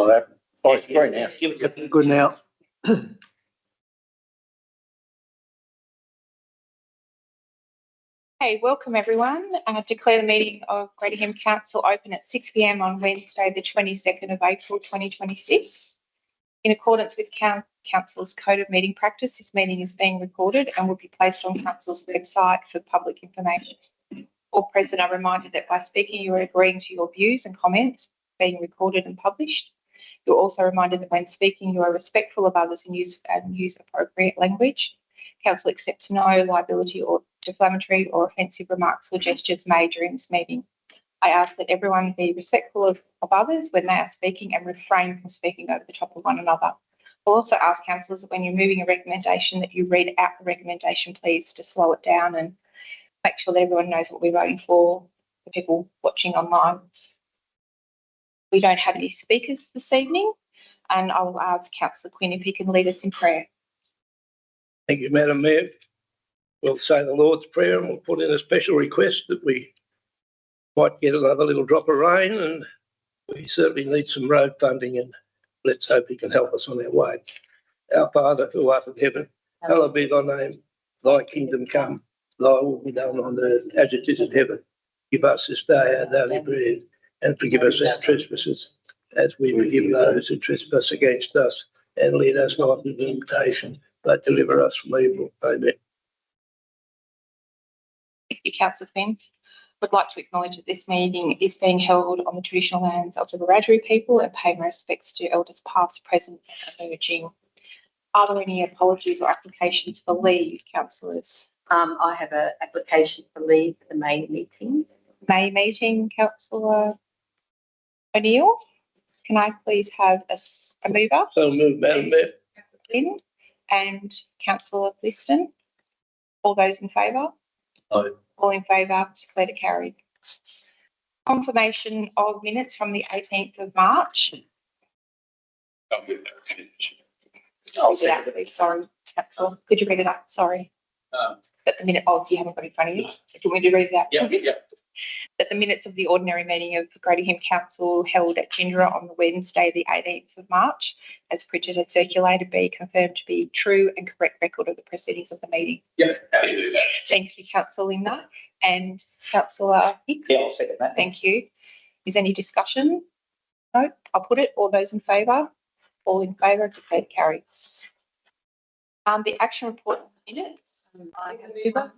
Oh, it's great now. Good now. Hey, welcome everyone. I declare the meeting of Greater Hume Council open at 6 p.m. on Wednesday, the 22nd of April 2026. In accordance with Council's Code of Meeting Practice, this meeting is being recorded and will be placed on Council's website for public information. All present are reminded that by speaking, you are agreeing to your views and comments being recorded and published. You're also reminded that when speaking, you are respectful of others and use appropriate language. Council accepts no liability or defamatory or offensive remarks or gestures made during this meeting. I ask that everyone be respectful of others when they are speaking and refrain from speaking over the top of one another. I'll also ask councillors that when you're moving a recommendation that you read out the recommendation, please, to slow it down and make sure that everyone knows what we're voting for people watching online. We don't have any speakers this evening, and I will ask Councillor Quinn if he can lead us in prayer. Thank you, Madam Mayor. We'll say the Lord's Prayer and we'll put in a special request that we might get another little drop of rain, and we certainly need some road funding, and let's hope He can help us on our way. Our Father who art in heaven, hallowed be thy name. Thy kingdom come, thy will be done on earth as it is in heaven. Give us this day our daily bread, and forgive us our trespasses as we forgive those who trespass against us. And lead us not into temptation, but deliver us from evil. Amen. Thank you, Councillor Quinn. Would like to acknowledge that this meeting is being held on the traditional lands of the Wiradjuri people and pay my respects to elders past, present and emerging. Are there any apologies or applications for leave, councillors? I have an application for leave for the May meeting. May meeting, Councillor O'Neill. Can I please have a mover? So move, Madam Mayor. Councillor Quinn and Councillor Liston. All those in favour? Aye. All in favour, declare to carried. Confirmation of minutes from the 18th of March. Oh, yeah, sorry, Councillor. Could you read it up? Sorry. But the minute, you haven't got it in front of you. Do you want me to read it out? Yeah. That the minutes of the ordinary meeting of Greater Hume Council held at Gindra on the Wednesday, the 18th of March, as Pritchard had circulated, be confirmed to be true and correct record of the proceedings of the meeting. Yeah, happy to do that. Thank you, Councillor Linda. And Councillor Hicks? Yeah, I'll second that. Thank you. Is any discussion? No? I'll put it. All those in favour? All in favour, declared carried. The action report minutes. I can move it.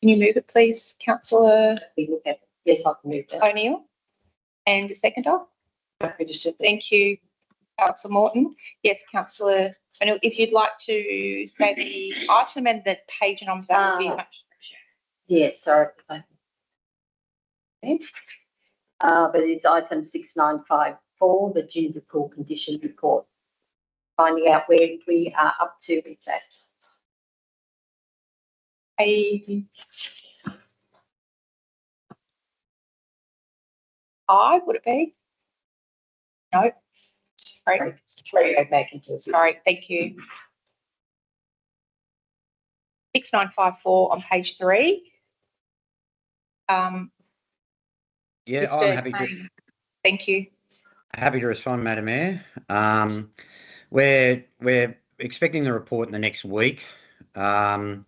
Can you move it, please, Councillor Yes, I can move that. O'Neill? And a seconder? Thank you, Councillor Morton. Yes, Councillor O'Neill, if you'd like to say the item and the page number, that would be much appreciated. Yes, sorry. Okay. But it's item 6954, the Ginger Pool Condition Report. Finding out where we are up to with that. I would it be? No. Sorry. Go back into it. Sorry, thank you. 6954 on page 3. Yeah, Mr. I'm happy to. Thank you. Happy to respond, Madam Mayor. We're expecting the report in the next week, and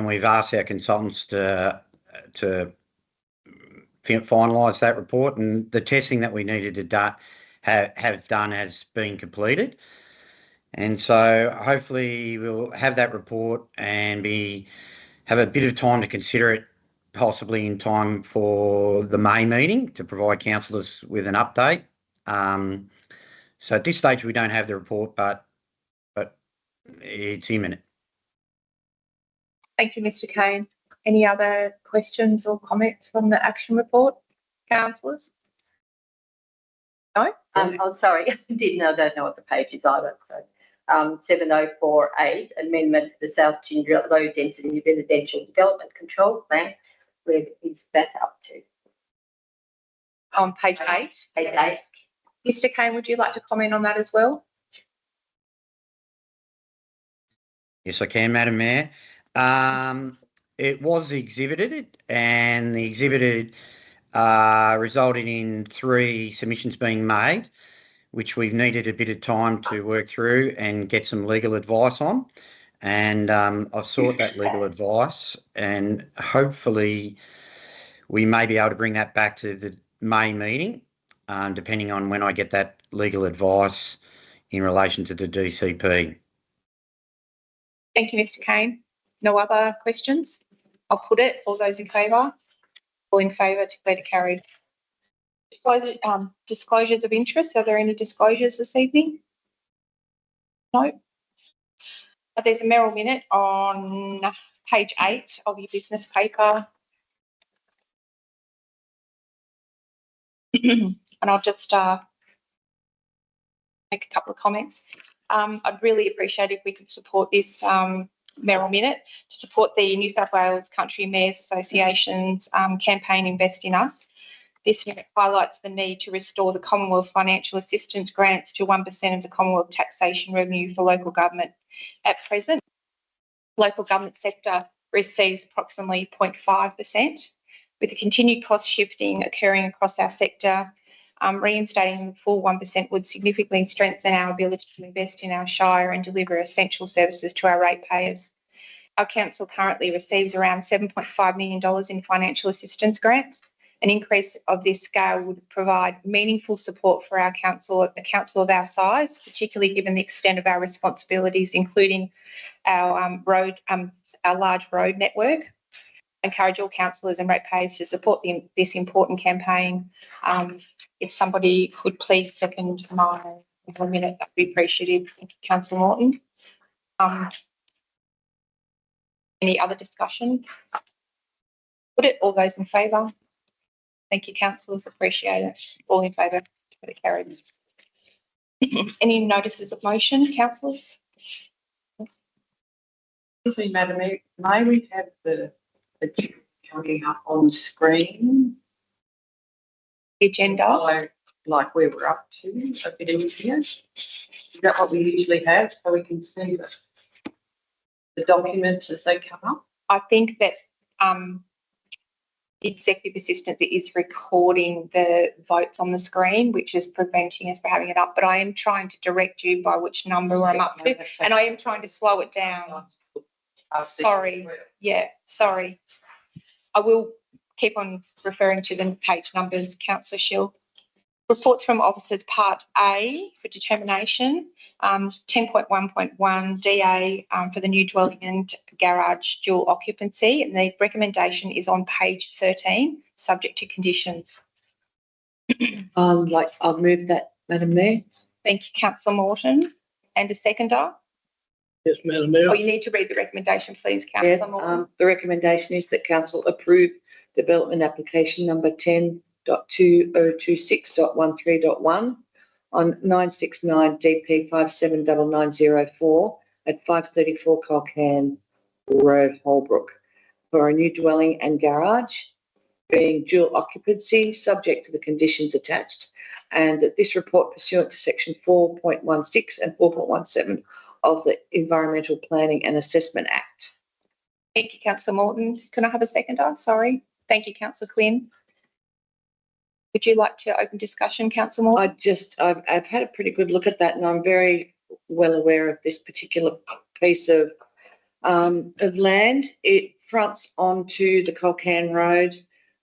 we've asked our consultants to finalise that report, and the testing that we needed to have done has been completed. And so hopefully we'll have that report and have a bit of time to consider it, possibly in time for the May meeting, to provide councillors with an update. So at this stage we don't have the report, but it's imminent. Thank you, Mr. Kane. Any other questions or comments from the action report, councillors? No? I'm sorry, I don't know what the page is either. So, 7048, Amendment to the South Gindra Low Density Residential Development Control Plan. Where is that up to? On page 8. Page 8. Mr. Kane, would you like to comment on that as well? Yes, I can, Madam Mayor. It was exhibited, and the exhibited resulted in 3 submissions being made, which we've needed a bit of time to work through and get some legal advice on. And I've sought that legal advice, and hopefully we may be able to bring that back to the May meeting, depending on when I get that legal advice in relation to the DCP. Thank you, Mr. Kane. No other questions? I'll put it. All those in favour? All in favour, declare it carried. Disclosures of interest. Are there any disclosures this evening? No. There's a Merrill minute on page 8 of your business paper. And I'll just make a couple of comments. I'd really appreciate if we could support this Merrill minute to support the New South Wales Country Mayors Association's campaign Invest in Us. This minute highlights the need to restore the Commonwealth financial assistance grants to 1% of the Commonwealth taxation revenue for local government. At present, local government sector receives approximately 0.5%. With the continued cost shifting occurring across our sector, reinstating the full 1% would significantly strengthen our ability to invest in our shire and deliver essential services to our ratepayers. Our council currently receives around $7.5 million in financial assistance grants. An increase of this scale would provide meaningful support for our council, a council of our size, particularly given the extent of our responsibilities, including our large road network. Encourage all councillors and ratepayers to support this important campaign. If somebody could please second my minute, that'd be appreciative. Thank you, Councillor Morton. Any other discussion? Put it. All those in favour? Thank you, councillors. Appreciate it. All in favour? Get it carried. Any notices of motion, councillors? Madam Mayor, may we have the agenda coming up on the screen? The agenda. Like where we're up to a bit easier. Is that what we usually have so we can see the documents as they come up? I think that the executive assistant is recording the votes on the screen, which is preventing us from having it up. But I am trying to direct you by which number I'm up to, and I am trying to slow it down. Sorry. Yeah, sorry. I will keep on referring to the page numbers, Councillor Schill. Reports from officers, Part A for determination, 10.1.1 DA for the new dwelling and garage dual occupancy, and the recommendation is on page 13, subject to conditions. I'll move that, Madam Mayor. Thank you, Councillor Morton. And a seconder? Yes, Madam Mayor. Oh, you need to read the recommendation, please, Councillor Morton. The recommendation is that Council approve development application number 10.2026.13.1 on 969 DP 579904 at 534 Colcan Road, Holbrook, for a new dwelling and garage being dual occupancy subject to the conditions attached, and that this report pursuant to section 4.16 and 4.17 of the Environmental Planning and Assessment Act. Thank you, Councillor Morton. Can I have a seconder? Sorry. Thank you, Councillor Quinn. Would you like to open discussion, Councillor Morton? I've had a pretty good look at that, and I'm very well aware of this particular piece of land. It fronts onto the Colcan Road.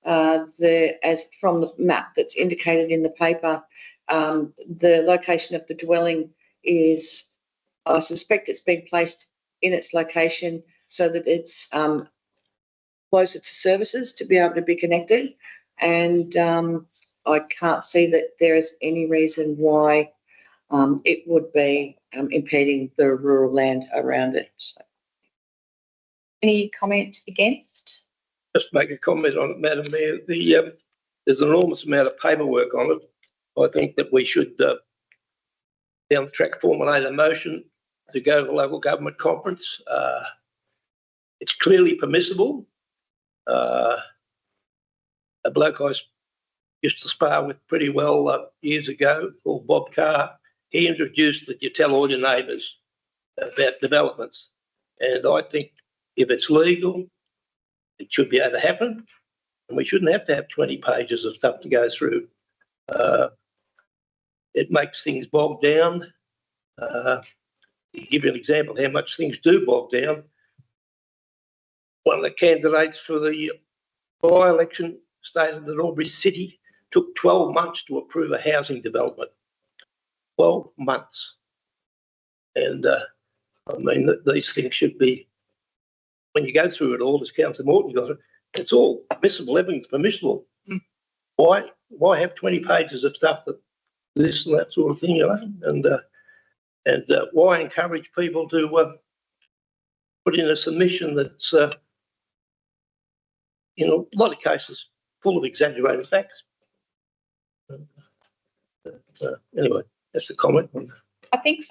As from the map that's indicated in the paper, the location of the dwelling is, I suspect it's been placed in its location so that it's closer to services to be able to be connected, and I can't see that there is any reason why it would be impeding the rural land around it. So. Any comment against? Just make a comment on it, Madam Mayor. There's an enormous amount of paperwork on it. I think that we should, down the track, formulate a motion to go to the local government conference. It's clearly permissible. A bloke I used to spar with pretty well years ago, called Bob Carr, he introduced that you tell all your neighbours about developments. And I think if it's legal, it should be able to happen, and we shouldn't have to have 20 pages of stuff to go through. it makes things bog down. To give you an example of how much things do bog down, one of the candidates for the by-election stated that Albury City took 12 months to approve a housing development. 12 months. And I mean, these things should be, when you go through it all, as Councillor Morton got it, it's all permissible, everything's permissible. Why have 20 pages of stuff that this and that sort of thing, you know? And why encourage people to put in a submission that's, in a lot of cases, full of exaggerated facts? Anyway, that's the comment. I think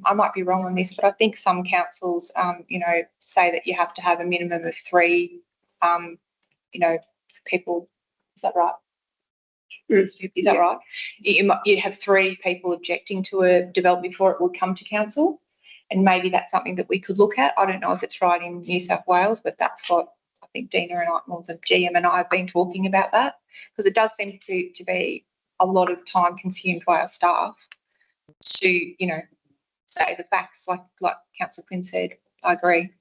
I might be wrong on this, but I think some councils, say that you have to have a minimum of 3, people. Is that right? Is that right? You have 3 people objecting to a development before it will come to council, and maybe that's something that we could look at. I don't know if it's right in New South Wales, but that's what I think Dina and I, or the GM and I, have been talking about that, because it does seem to be a lot of time consumed by our staff to, say the facts like Councillor Quinn said. I agree.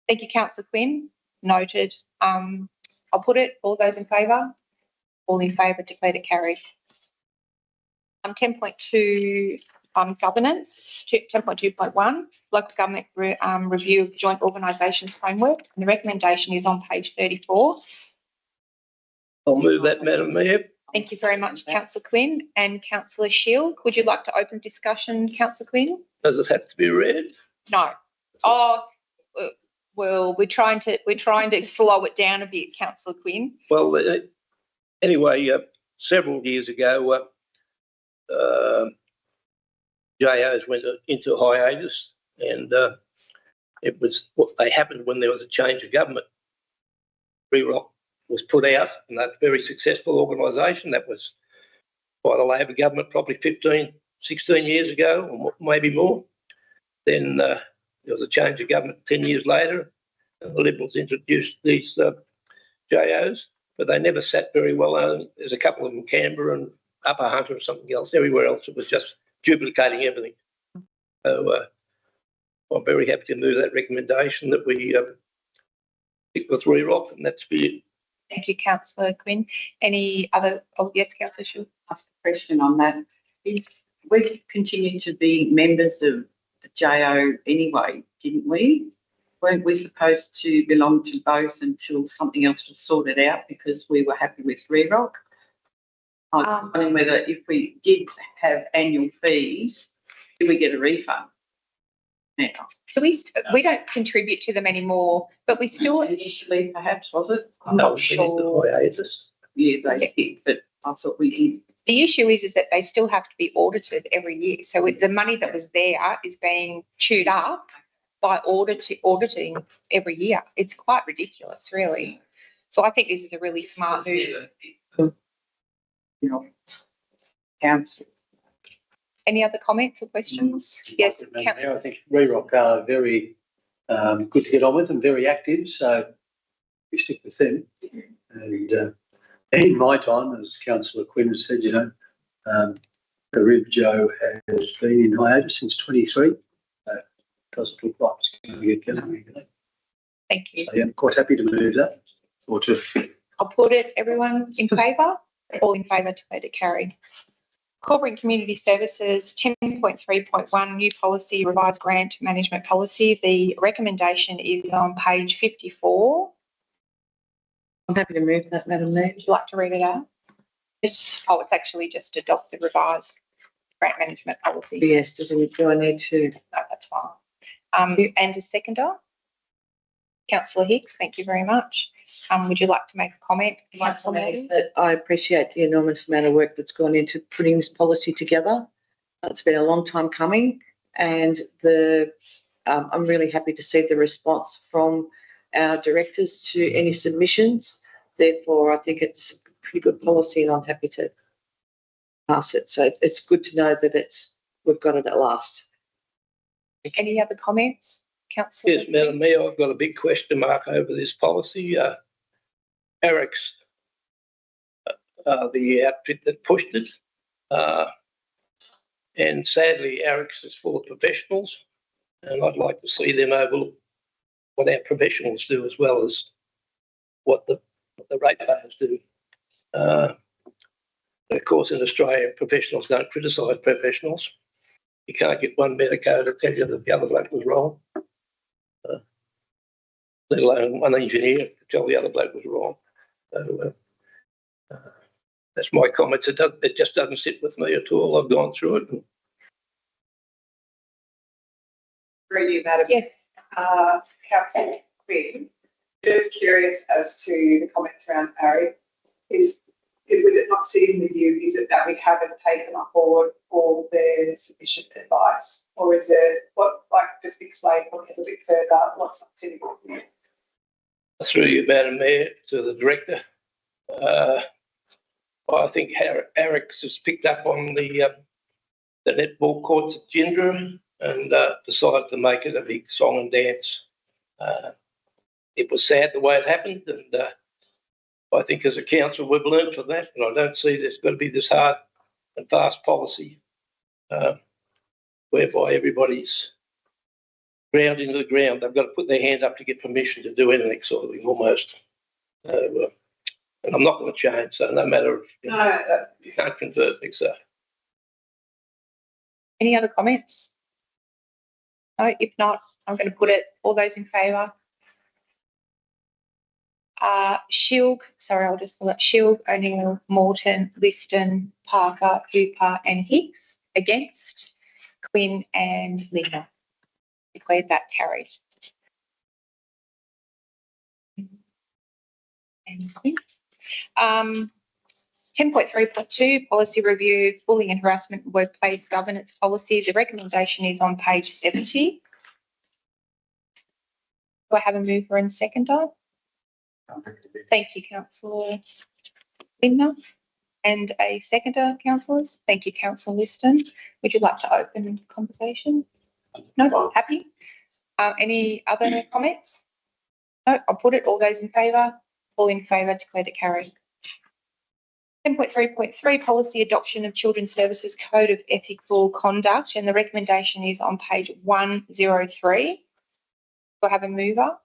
Thank you, Councillor Quinn. Noted. I'll put it. All those in favour? All in favour, declared it carried. 10.2 governance, 10.2.1 local government review of joint organisations framework, and the recommendation is on page 34. I'll move that, Madam Mayor. Thank you very much, Councillor Quinn. And Councillor Shield, would you like to open discussion, Councillor Quinn? Does it have to be read? No. Oh, well, we're trying to slow it down a bit, Councillor Quinn. Well, anyway, several years ago, JOs went into hiatus, and they happened when there was a change of government. REROC was put out, and that's a very successful organisation. That was by the Labor government probably 15, 16 years ago, or maybe more. Then there was a change of government 10 years later, and the Liberals introduced these JOs, but they never sat very well. There's a couple of them in Canberra and Upper Hunter or something else. Everywhere else it was just duplicating everything. So I'm very happy to move that recommendation that we stick with REROC, and that's for you. Thank you, Councillor Quinn. Any other? Oh, yes, Councillor Shield. Ask a question on that. We continue to be members of the JO anyway, didn't we? Weren't we supposed to belong to both until something else was sorted out because we were happy with REROC? I was wondering whether if we did have annual fees, do we get a refund now? So we don't contribute to them anymore, but we still. Initially, perhaps, was it? I'm not sure. Hiatus. Yeah, they did, but I thought we did. The issue is that they still have to be audited every year. So the money that was there is being chewed up by auditing every year. It's quite ridiculous, really. So I think this is a really smart move. Council. Any other comments or questions? Yes, I Councillor. think REROC are very good to get on with and very active, so we stick with them. And in my time, as Councillor Quinn has said, the RIBJO has been in hiatus since 23. Doesn't look like it's going to get going. Thank you. So, yeah, I'm quite happy to move that. Or to. I'll put it. Everyone in favour? All in favour, declared it carried. Corporate and Community Services, 10.3.1, new policy, revised grant management policy. The recommendation is on page 54. I'm happy to move that, Madam Mayor. Would you like to read it out? Yes. Oh, it's actually just adopt the revised grant management policy. Yes, do I need to? No, that's fine. And a seconder? Councillor Hicks, thank you very much. Would you like to make a comment? Councillor Morton? That I appreciate the enormous amount of work that's gone into putting this policy together. It's been a long time coming, and I'm really happy to see the response from our directors to any submissions. Therefore, I think it's a pretty good policy, and I'm happy to pass it. So it's good to know that we've got it at last. Any other comments? Councillor? Yes, Madam Mayor, I've got a big question mark over this policy. Eric's, the outfit that pushed it, And sadly, Arix is full of professionals, and I'd like to see them overlook what our professionals do as well as what the ratepayers do. Of course, in Australia, professionals don't criticise professionals. You can't get one medico to tell you that the other bloke was wrong, let alone one engineer to tell the other bloke was wrong. So, that's my comments. It just doesn't sit with me at all. I've gone through it. Through you, Madam. Yes. Councillor Quinn, just curious as to the comments around Harry. With it not sitting with you, is it that we haven't taken on board all their sufficient advice? Or is it, just explain a little bit further what's not sitting with you? Through you, Madam Mayor, to the Director. I think Arix has picked up on the netball courts at Gindra and decided to make it a big song and dance. It was sad the way it happened, and I think as a council we've learned from that, and I don't see there's going to be this hard and fast policy whereby everybody's ground into the ground. They've got to put their hand up to get permission to do anything, sort of thing, almost. And I'm not going to change, so no matter if you can't convert me, so. Any other comments? No, if not, I'm going to put it, all those in favour. Shilg, sorry, I'll just pull it. Shilg, O'Neill, Morton, Liston, Parker, Hooper and Hicks. Against, Quinn and Linda. Declared that carried. And Quinn. 10.3.2, policy review, bullying and harassment workplace governance policy. The recommendation is on page 70. Do I have a mover and seconder? Thank you, Councillor Linda. And a seconder, councillors? Thank you, Councillor Liston. Would you like to open conversation? No, happy. Any other comments? No, I'll put it. All those in favour? All in favour, declare to carry. 10.3.3, policy adoption of Children's Services Code of Ethical Conduct, and the recommendation is on page 103. Do I have a mover?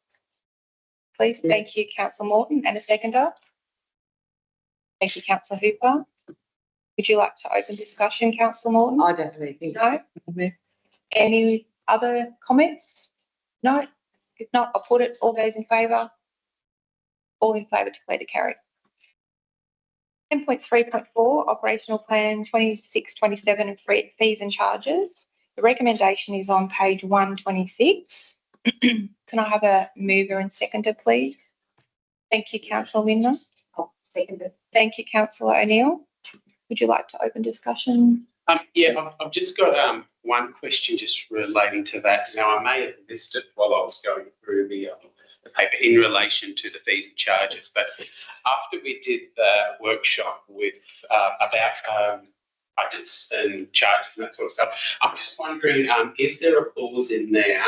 Please, thank you, Councillor Morton, and a seconder. Thank you, Councillor Hooper. Would you like to open discussion, Councillor Morton? I don't have anything. No? Any other comments? No? If not, I'll put it. All those in favour? All in favour, declare to carry. 10.3.4, operational plan 26-27 and fees and charges. The recommendation is on page 126. Can I have a mover and seconder, please? Thank you, Councillor Linda. I'll second it. Thank you, Councillor O'Neill. Would you like to open discussion? Yeah, I've just got one question just relating to that. Now, I may have missed it while I was going through the paper in relation to the fees and charges, but after we did the workshop with about budgets and charges and that sort of stuff, I'm just wondering, is there a clause in there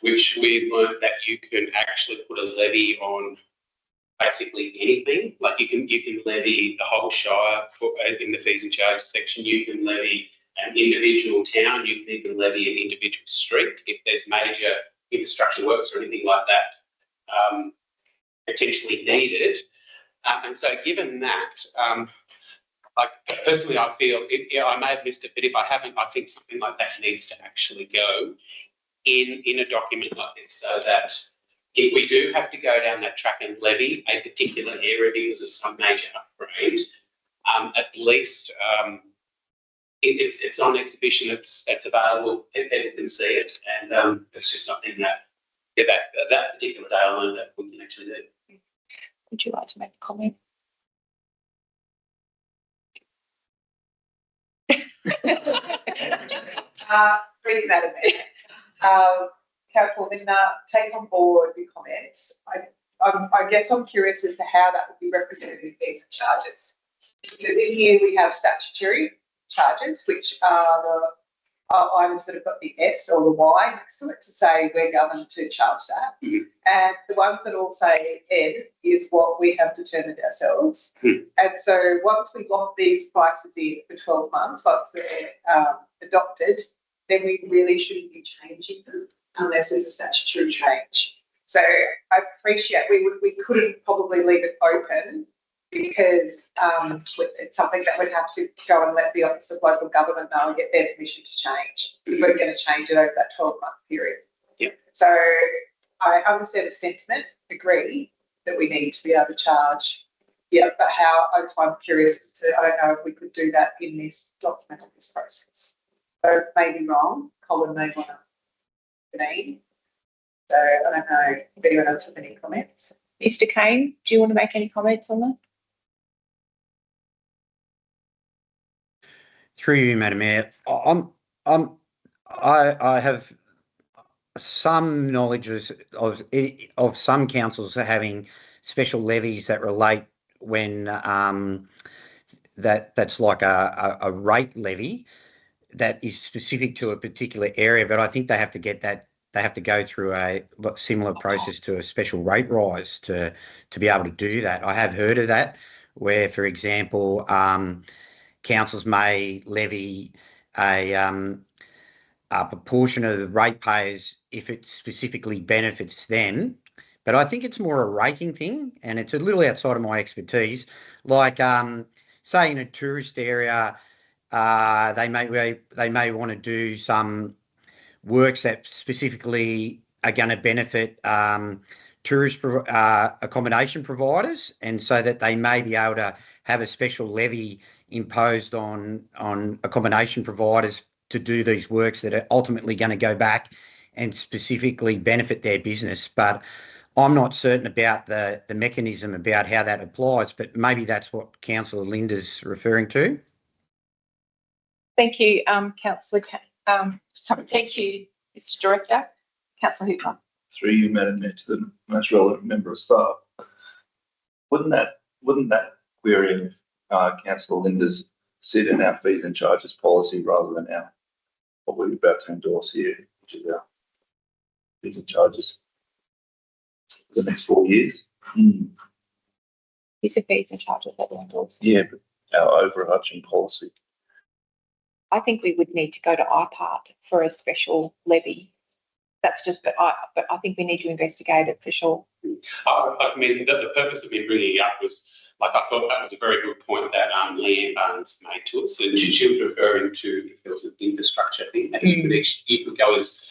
which we learned that you can actually put a levy on basically anything? Like you can levy the whole shire in the fees and charges section. You can levy an individual town. You can even levy an individual street if there's major infrastructure works or anything like that potentially needed. And so given that, like personally, I feel, I may have missed it, but if I haven't, I think something like that needs to actually go in a document like this, so that if we do have to go down that track and levy a particular area because of some major upgrade, at least it's on exhibition, it's available, people can see it, and it's just something that that particular day I learned that we can actually do. Would you like to make a comment? Really, Madam Mayor. Councillor Linda, take on board your comments. I guess I'm curious as to how that would be represented in fees and charges. Because in here we have statutory charges, which are items that have got the S or the Y next to it to say we're governed to charge that. And the ones that all say N is what we have determined ourselves. And so once we lock these prices in for 12 months, once they're adopted, then we really shouldn't be changing them unless there's a statutory change. So I appreciate we couldn't probably leave it open because it's something that we'd have to go and let the Office of Local Government know and get their permission to change. We're going to change it over that 12-month period. Yep. So I understand the sentiment, agree that we need to be able to charge. Yeah, but how, I'm curious as to, I don't know if we could do that in this document of this process. So it may be wrong. Colin may want to name. So I don't know if anyone else has any comments. Mr. Kane, do you want to make any comments on that? Through you, Madam Mayor, I have some knowledge of some councils having special levies that relate when that's like a rate levy that is specific to a particular area, but I think they have to get that. They have to go through a similar process to a special rate rise to be able to do that. I have heard of that, where, for example, councils may levy a proportion of the ratepayers if it specifically benefits them. But I think it's more a rating thing, and it's a little outside of my expertise. Like, say, in a tourist area, they may want to do some works that specifically are going to benefit tourist accommodation providers, and so that they may be able to have a special levy imposed on accommodation providers to do these works that are ultimately going to go back and specifically benefit their business. But I'm not certain about the mechanism about how that applies, but maybe that's what Councillor Linda's referring to. Thank you, Councillor. Thank you, Mr. Director. Councillor Hooper. Through you, Madam Mayor, to the most relevant member of staff. Wouldn't that querying Councillor Linda's sit in our fees and charges policy rather than our what we're about to endorse here, which is our fees and charges for the next 4 years? These are fees and charges that we endorse. Yeah, but our overarching policy. I think we would need to go to IPART for a special levy. That's just, but I think we need to investigate it for sure. I mean, the purpose of me bringing it up was, like, I thought that was a very good point that Leanne Barnes made to us, and she was referring to if there was an infrastructure thing that you could go as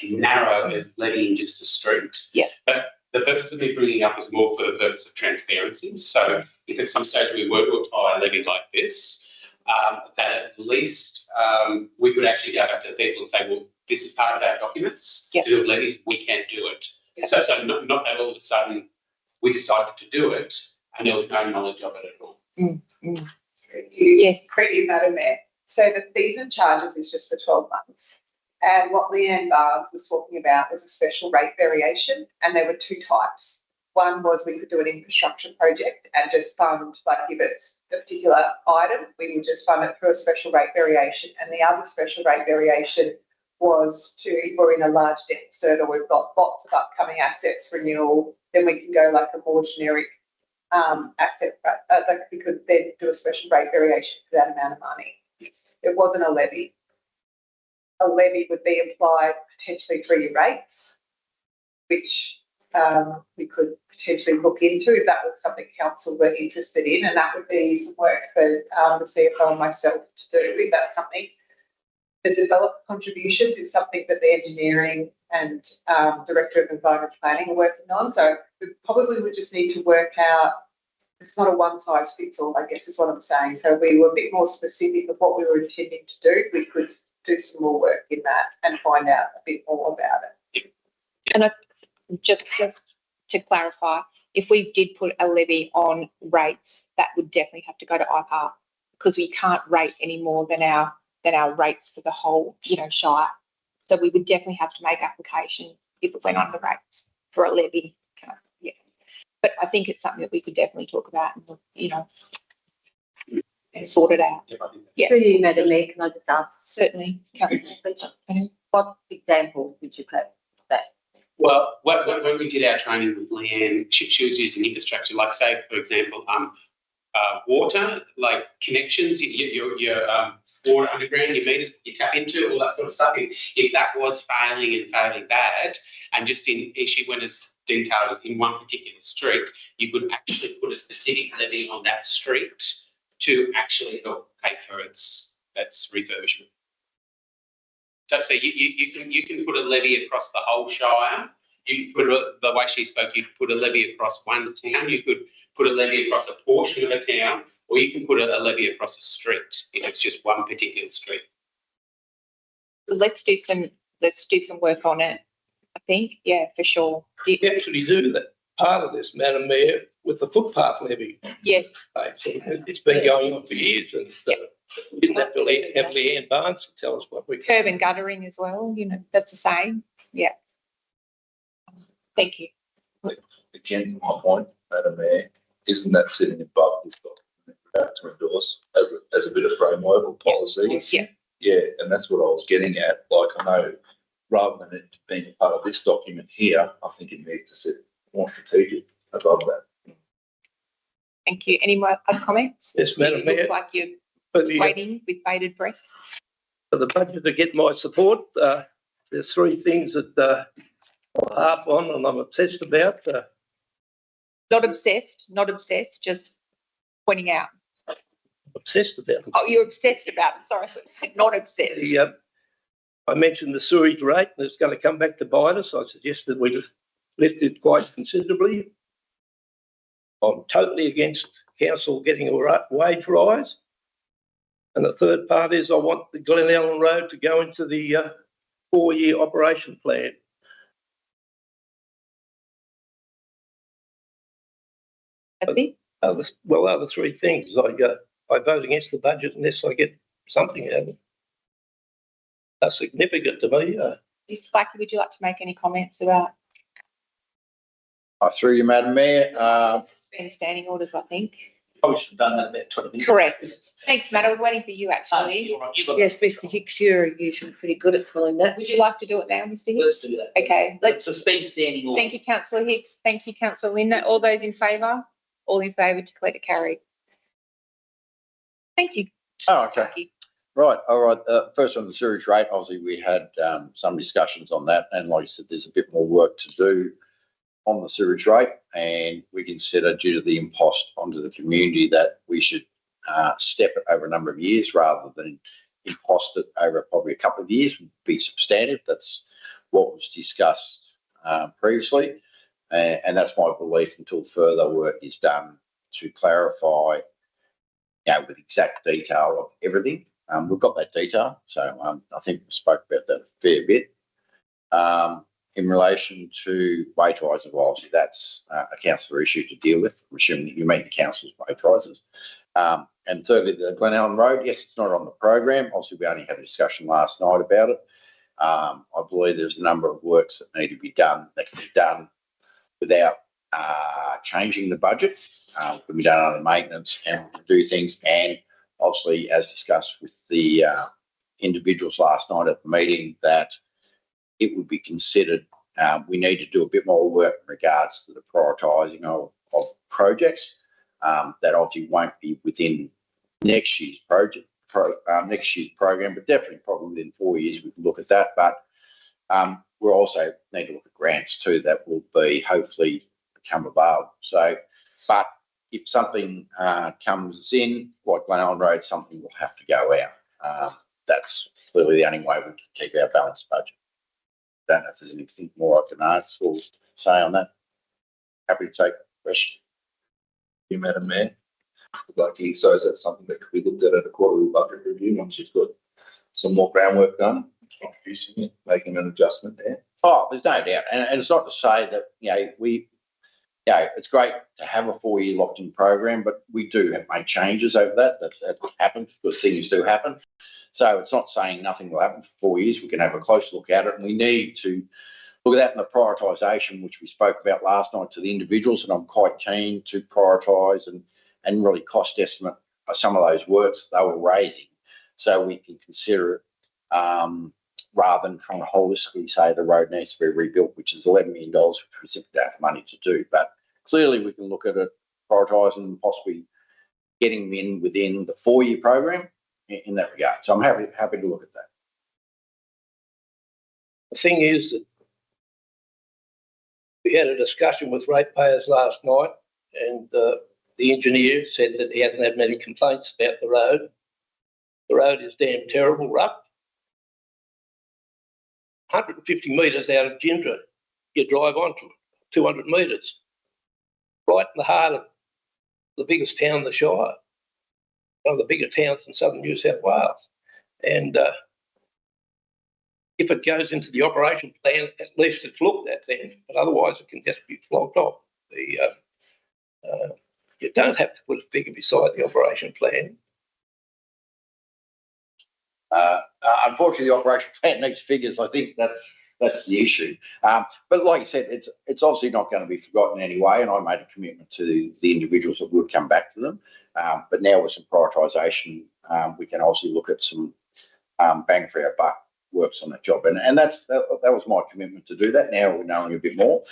narrow as levying just a street. Yeah. But the purpose of me bringing it up is more for the purpose of transparency. So if at some stage we were to apply a levy like this, that at least we could actually go back to the people and say, well, this is part of our documents. Yep. To do levies, we can't do it. Yep. So not that all of a sudden we decided to do it and there was no knowledge of it at all. Yes. Thank you, Madam Mayor. So the fees and charges is just for 12 months. And what Leanne Barnes was talking about was a special rate variation, and there were two types. One was we could do an infrastructure project and just fund, like if it's a particular item, we would just fund it through a special rate variation. And the other special rate variation was to, if we're in a large deficit or we've got lots of upcoming assets renewal, then we can go like a more generic asset, like we could then do a special rate variation for that amount of money. It wasn't a levy. A levy would be applied potentially through your rates, which we could potentially look into if that was something council were interested in, and that would be some work for the CFO and myself to do if that's something. The development contributions is something that the engineering and Director of Environment Planning are working on. So we probably would just need to work out, it's not a one size fits all, I guess is what I'm saying. So we were a bit more specific of what we were intending to do. We could do some more work in that and find out a bit more about it. And just to clarify, if we did put a levy on rates, that would definitely have to go to IPART because we can't rate any more than our rates for the whole, shire. So we would definitely have to make application if it went on the rates for a levy. Yeah. But I think it's something that we could definitely talk about. And, and sort it out. Yeah. Through you, Madam Mayor, can I just ask, Certainly, councillor. what example would you have that? Well, when we did our training with Leanne, she was using infrastructure, like say, for example, water, like connections, your water underground, your meters you tap into, all that sort of stuff. If that was failing bad, and just she went as detailed as in one particular street, you could actually put a specific levy on that street to actually help pay for its refurbishment. So you can put a levy across the whole shire. You put the way she spoke, you could put a levy across one town. You could put a levy across a portion of a town, or you can put a levy across a street if it's just one particular street. So let's do some work on it. I think, yeah, for sure. You actually do that part of this, Madam Mayor, with the footpath levy. Yes. It's been going on for years, and we didn't have to have Leanne Barnes to tell us what we Curb and guttering as well. That's the same. Yeah. Thank you. Again, to my point, Madam Mayor, isn't that sitting above this document we're about to endorse as a bit of framework or policy? Yeah. Yeah, and that's what I was getting at. Like, I know rather than it being part of this document here, I think it needs to sit more strategic above that. Thank you. Any more other comments? Yes, Madam Mayor. You look like you're waiting with bated breath. For the budget to get my support, there's three things that I'll harp on and I'm obsessed about. Not obsessed, just pointing out. Obsessed about them. Oh, you're obsessed about it. Sorry, I thought you said not obsessed. I mentioned the sewage rate and it's going to come back to bite us. I suggested we lift it quite considerably. I'm totally against council getting a wage rise. And the third part is I want the Glen Ellen Road to go into the 4-year operation plan. That's it? Other three things. I vote against the budget unless I get something out of it. That's significant to me. Mr. Blackie, would you like to make any comments about? Through you, Madam Mayor. Suspend standing orders, I think. Probably should have done that about 20 minutes. Correct. Thanks, Matt. I was waiting for you, actually. Yes, Mr Hicks, you're usually pretty good at pulling that. Would you like to do it now, Mr Hicks? Let's do that. Okay. Let's suspend standing orders. Thank you, Councillor Hicks. Thank you, Councillor Linda. All those in favour? All in favour, declare it carried. Thank you. Oh, okay. Right. All right. First on the sewage rate, obviously we had some discussions on that. And like I said, there's a bit more work to do on the sewage rate. And we consider, due to the impost onto the community, that we should step it over a number of years rather than impost it over probably a couple of years would be substantive. That's what was discussed previously. And that's my belief until further work is done to clarify, with exact detail of everything. We've got that detail, so I think we spoke about that a fair bit. In relation to wage rises, well, obviously that's a councillor issue to deal with. I'm assuming that you mean the council's wage rises. And thirdly, the Glen Ellen Road, yes, it's not on the program. Obviously, we only had a discussion last night about it. I believe there's a number of works that need to be done that can be done without changing the budget. Can be done under maintenance and do things. And obviously, as discussed with the individuals last night at the meeting, that it would be considered we need to do a bit more work in regards to the prioritising of projects that obviously won't be within next year's program, but definitely probably within 4 years we can look at that. But we'll also need to look at grants too that will be hopefully become available. So, but if something comes in, like Glen Ellen Road, something will have to go out. That's clearly the only way we can keep our balanced budget. Don't know if there's anything more I can ask or say on that. Happy to take a question. You, Madam Mayor, I'd like to so is that something that could be looked at a quarterly budget review once you've got some more groundwork done, introducing it, making an adjustment there? Oh, there's no doubt. And it's not to say that, it's great to have a 4-year locked-in program, but we do have made changes over that. That happens because things do happen. So it's not saying nothing will happen for 4 years. We can have a close look at it, and we need to look at that in the prioritisation, which we spoke about last night to the individuals, and I'm quite keen to prioritise and really cost estimate some of those works they were raising, so we can consider it rather than trying to holistically say the road needs to be rebuilt, which is $11 million, which we simply don't have money to do. But clearly we can look at it, prioritising and possibly getting them in within the 4-year program in that regard. So I'm happy to look at that. The thing is that we had a discussion with ratepayers last night, and the engineer said that he hasn't had many complaints about the road. The road is damn terrible, rough. 150 metres out of Gindra, you drive on to it, 200 metres, right in the heart of the biggest town in the Shire, one of the bigger towns in southern New South Wales. And if it goes into the operation plan, at least it's looked at then, but otherwise it can just be flogged off. You don't have to put a figure beside the operation plan. Unfortunately, the operation plan needs figures. I think that's the issue. But like I said, it's obviously not going to be forgotten anyway, and I made a commitment to the individuals that would come back to them. But now with some prioritisation, we can obviously look at some bang for our buck works on that job. And that was my commitment to do that. Now we're knowing a bit more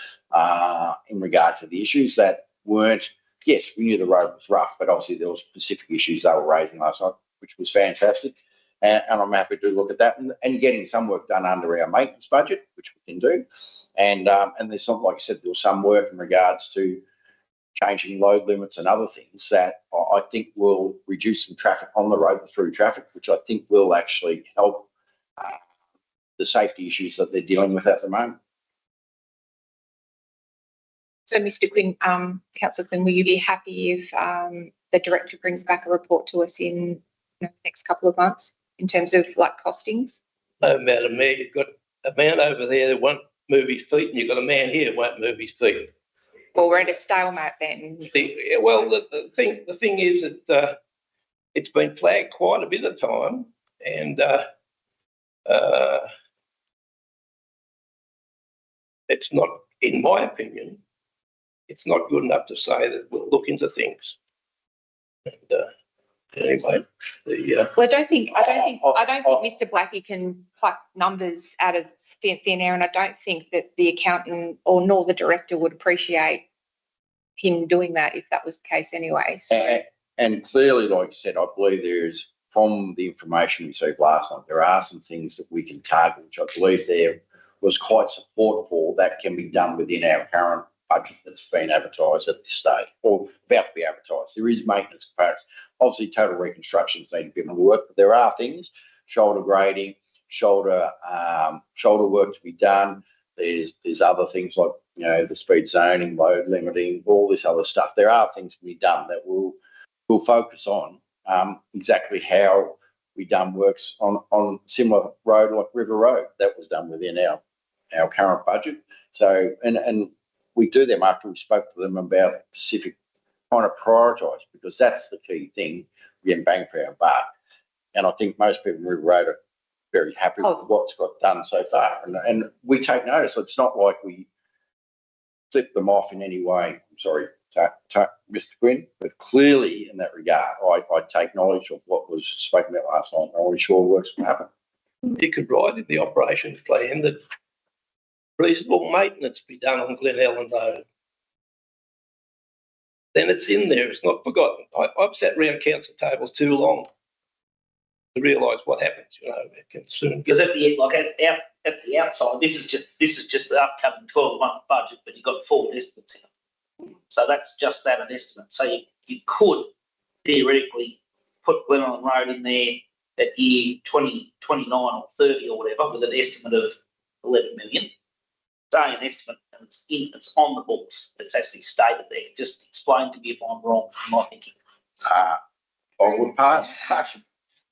in regard to the issues that weren't, yes, we knew the road was rough, but obviously there were specific issues they were raising last night, which was fantastic. And I'm happy to look at that and getting some work done under our maintenance budget, which we can do. And there's some, like I said, there was some work in regards to changing load limits and other things that I think will reduce some traffic on the road, the through traffic, which I think will actually help the safety issues that they're dealing with at the moment. So, Mr. Quinn, Councillor Quinn, will you be happy if the director brings back a report to us in the next couple of months in terms of like costings? No, Madam Mayor, you've got a man over there that won't move his feet, and you've got a man here who won't move his feet. Well, we're at a stalemate then. The thing is that it's been flagged quite a bit of time, and it's not, in my opinion, it's not good enough to say that we'll look into things. And anyway, well, I don't think Mr. Blackie can pluck numbers out of thin air, and I don't think that the accountant or nor the director would appreciate him doing that if that was the case anyway. So. And clearly, like I said, I believe there's, from the information we received last night, there are some things that we can target, which I believe there was quite support for, that can be done within our current budget that's been advertised at this stage, or about to be advertised. There is maintenance components. Obviously, total reconstructions need a bit more work, but there are things, shoulder grading, shoulder work to be done. There's other things like, you know, the speed zoning, load limiting, all this other stuff. There are things to be done that we'll focus on exactly how we done works on similar road like River Road. That was done within our current budget. So, and we do them after we spoke to them about specific kind of prioritise, because that's the key thing, getting bang for our buck. And I think most people in River Road are very happy with what's got done so far. And we take notice. It's not like we flip them off in any way. I'm sorry, Mr. Quinn, but clearly in that regard, I take knowledge of what was spoken about last night, and I'm sure works will happen. You could write in the operations plan that reasonable maintenance be done on Glen Ellen Road. Then it's in there, it's not forgotten. I've sat around council tables too long to realise what happens, you know. It can soon because at the outside, this is just the upcoming 12-month budget, but you've got forward estimates here. So that's just that, an estimate. So you could theoretically put Glen Ellen Road in there at year 2029 or 30 or whatever, with an estimate of 11 million. Say an estimate, and it's on the books. It's actually stated there. Just explain to me if I'm wrong in my thinking. I would pass. I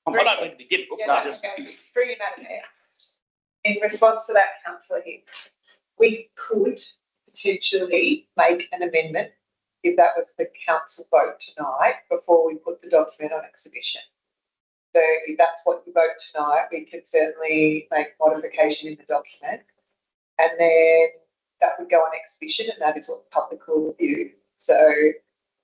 don't mean to be difficult. Yeah, bring it back there. In response to that, Councillor Hicks, we could potentially make an amendment if that was the council vote tonight before we put the document on exhibition. So if that's what you vote tonight, we could certainly make modification in the document, and then that would go on exhibition, and that is what the public will view. So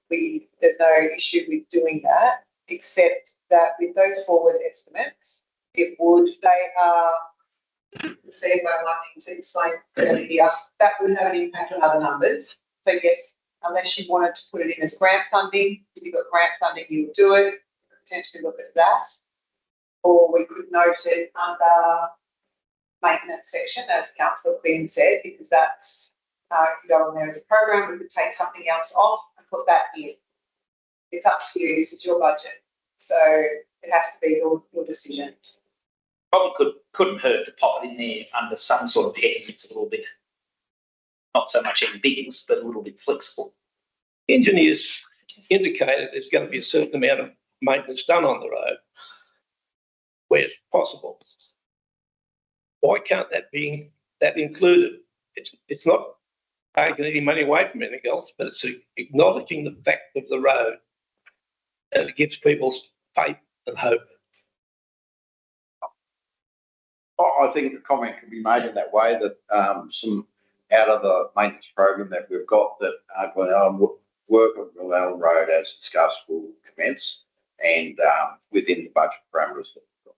there's no issue with doing that. except that with those forward estimates, they are, see where I might need to explain further here, that would have an impact on other numbers. So yes, unless you wanted to put it in as grant funding, if you've got grant funding, you would do it, potentially look at that. Or we could note it under maintenance section, as Councillor Quinn said, because that's, if you go on there as a program, we could take something else off and put that in. It's up to you, this is your budget. So it has to be your decision. Probably couldn't hurt to pop it in there under some sort of heading. It's a little bit, not so much ambiguous, but a little bit flexible. Engineers indicated there's going to be a certain amount of maintenance done on the road where it's possible. Why can't that be included? It's not taking any money away from anything else, but it's acknowledging the fact of the road, and it gives people faith and hope. I think a comment can be made in that way that some out of the maintenance program that we've got that are going on, work on Glenelg Road as discussed will commence and within the budget parameters that we've got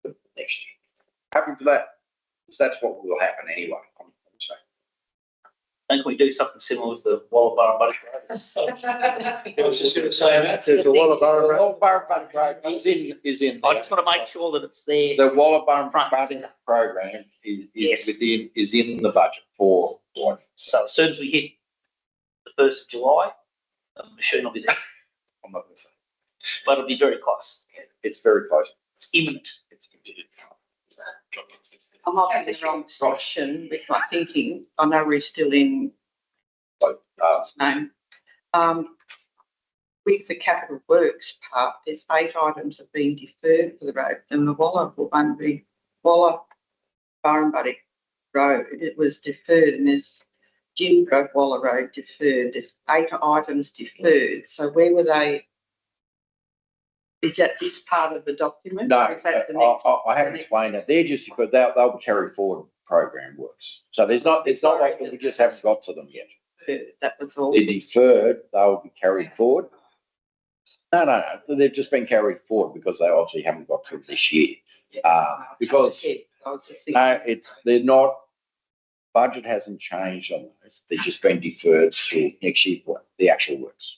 for next year. Happy for that, because that's what will happen anyway. I'm saying. I think we do something similar with the Wallabarra Road. I was just going to say that there's a Wallabarra Road. Wallabarra Road is in there. I just want to make sure that it's there. The Wallabarra Front and budget centre. program is Yes. in the budget for. So as soon as we hit the 1st of July, the machine will be there. I'm not going to say. But it'll be very close. It's very close. It's imminent. It's I might be in the wrong section with my thinking. I know we're still in name. With the capital works part, there's 8 items have been deferred for the road, and the Burrumbutty Road, it was deferred, and there's Jim Grove Waller Road deferred. There's 8 items deferred. So where were they? Is that this part of the document? No, or is that the next, I haven't explained that. They're just because they'll be carried forward program works. So it's not like we just haven't got to them yet. that was all. They're deferred, they'll be carried forward. No, they've just been carried forward because they obviously haven't got to this year. Because I was just thinking, they're not, budget hasn't changed on those. They've just been deferred to next year for the actual works.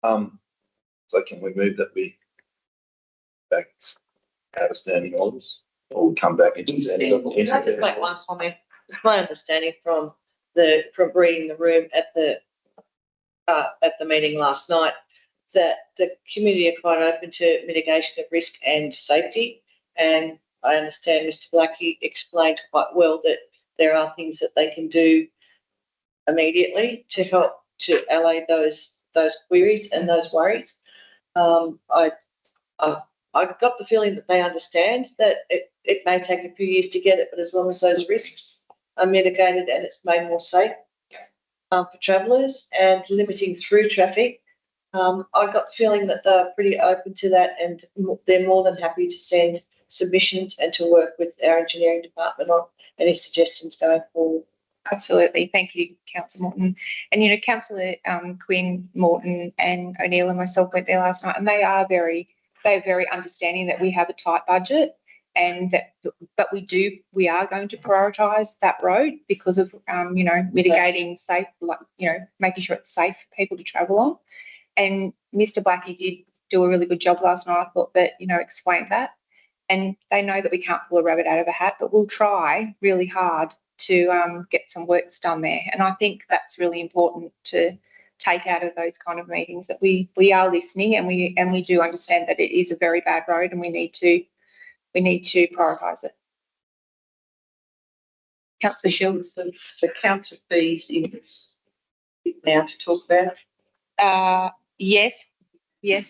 So can we move that we back out of standing orders, or we come back into standing orders? Can I just make one comment? It's my understanding from reading the room at the meeting last night that the community are quite open to mitigation of risk and safety. And I understand Mr. Blackie explained quite well that there are things that they can do immediately to help to allay those queries and those worries. I got the feeling that they understand that it may take a few years to get it, but as long as those risks are mitigated and it's made more safe for travellers and limiting through traffic, I got the feeling that they're pretty open to that, and they're more than happy to send submissions and to work with our engineering department on any suggestions going forward. Absolutely. Thank you, Councillor Morton. And, Councillor Quinn, Morton and O'Neill and myself went there last night, and they're very understanding that we have a tight budget, and but we are going to prioritise that road because of, mitigating safe, making sure it's safe for people to travel on. And Mr. Blackie did do a really good job last night, I thought, that, explained that. And they know that we can't pull a rabbit out of a hat, but we'll try really hard to get some works done there. And I think that's really important to take out of those kind of meetings, that we are listening and we do understand that it is a very bad road and we need to prioritise it. Councillor Shields. the council fees in this now to talk about. Yes. We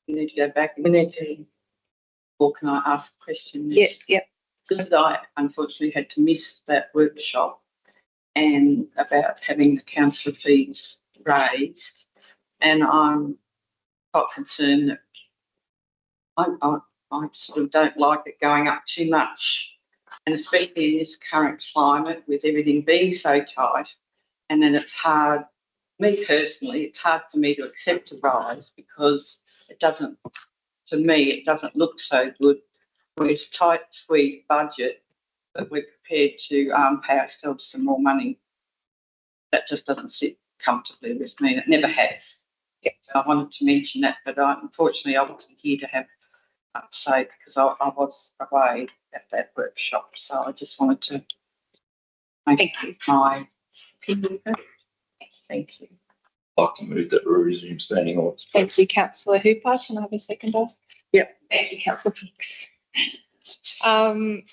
need to go back. We need to, or can I ask a question? Yep. Because I unfortunately had to miss that workshop and about having the council fees raised, and I'm quite concerned that I sort of don't like it going up too much, and especially in this current climate with everything being so tight, and then it's hard Me personally, it's hard for me to accept a rise because it doesn't, to me, it doesn't look so good. We're tight squeezed budget, but we're prepared to pay ourselves some more money. That just doesn't sit comfortably with me. It never has. Yep. So I wanted to mention that, but unfortunately I wasn't here to have say because I was away at that workshop. So I just wanted to make my opinion. Thank you. I'd like to move that we resume standing orders. Thank you, councillor Hooper. Can I have a seconder? Yep. Thank you, councillor Brooks.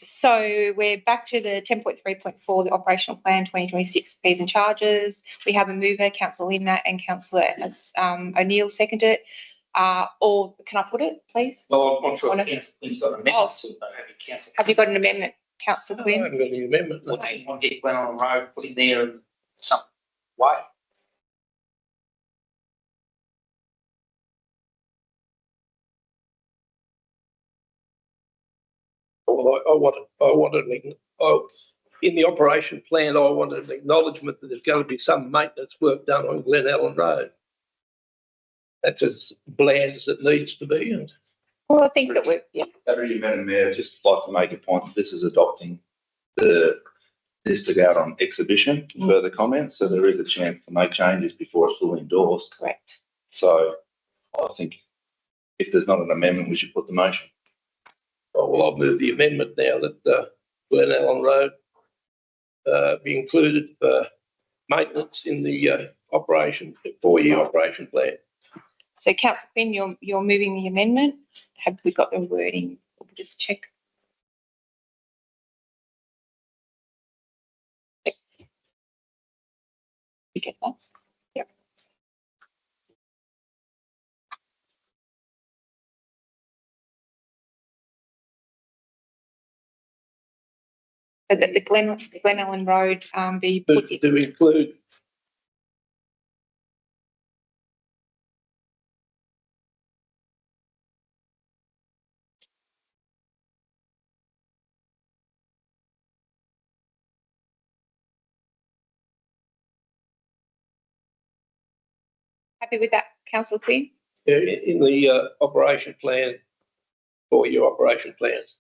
So we're back to the 10.3.4, the operational plan 2026 fees and charges. We have a mover, councillor Limner and councillor O'Neill seconded. Or can I put it, please? Well, I'm not sure if councillor Quinn's got an amendment, but Have you got an amendment, councillor I Quinn? haven't got any amendment. What do you want to get Glen on the road, put in there and some way? Well, in the operation plan, I wanted an acknowledgement that there's going to be some maintenance work done on Glen Allen Road. That's as bland as it needs to be. And Well, I think that we're, yeah. Madam Mayor, I'd just like to make a point that this is adopting this to go out on exhibition for further comments, so there is a chance to make changes before it's fully endorsed. Correct. So I think if there's not an amendment, we should put the motion. well, I'll move the amendment now that Glen Allen Road be included for maintenance in the operation, 4-year operation plan. So councillor Quinn, you're moving the amendment. Have we got the wording? We'll just check. You get that? Yep. So that the Glen Allen Road be put in. To include Happy with that, councillor Quinn? in the operation plan, 4-year operation plans.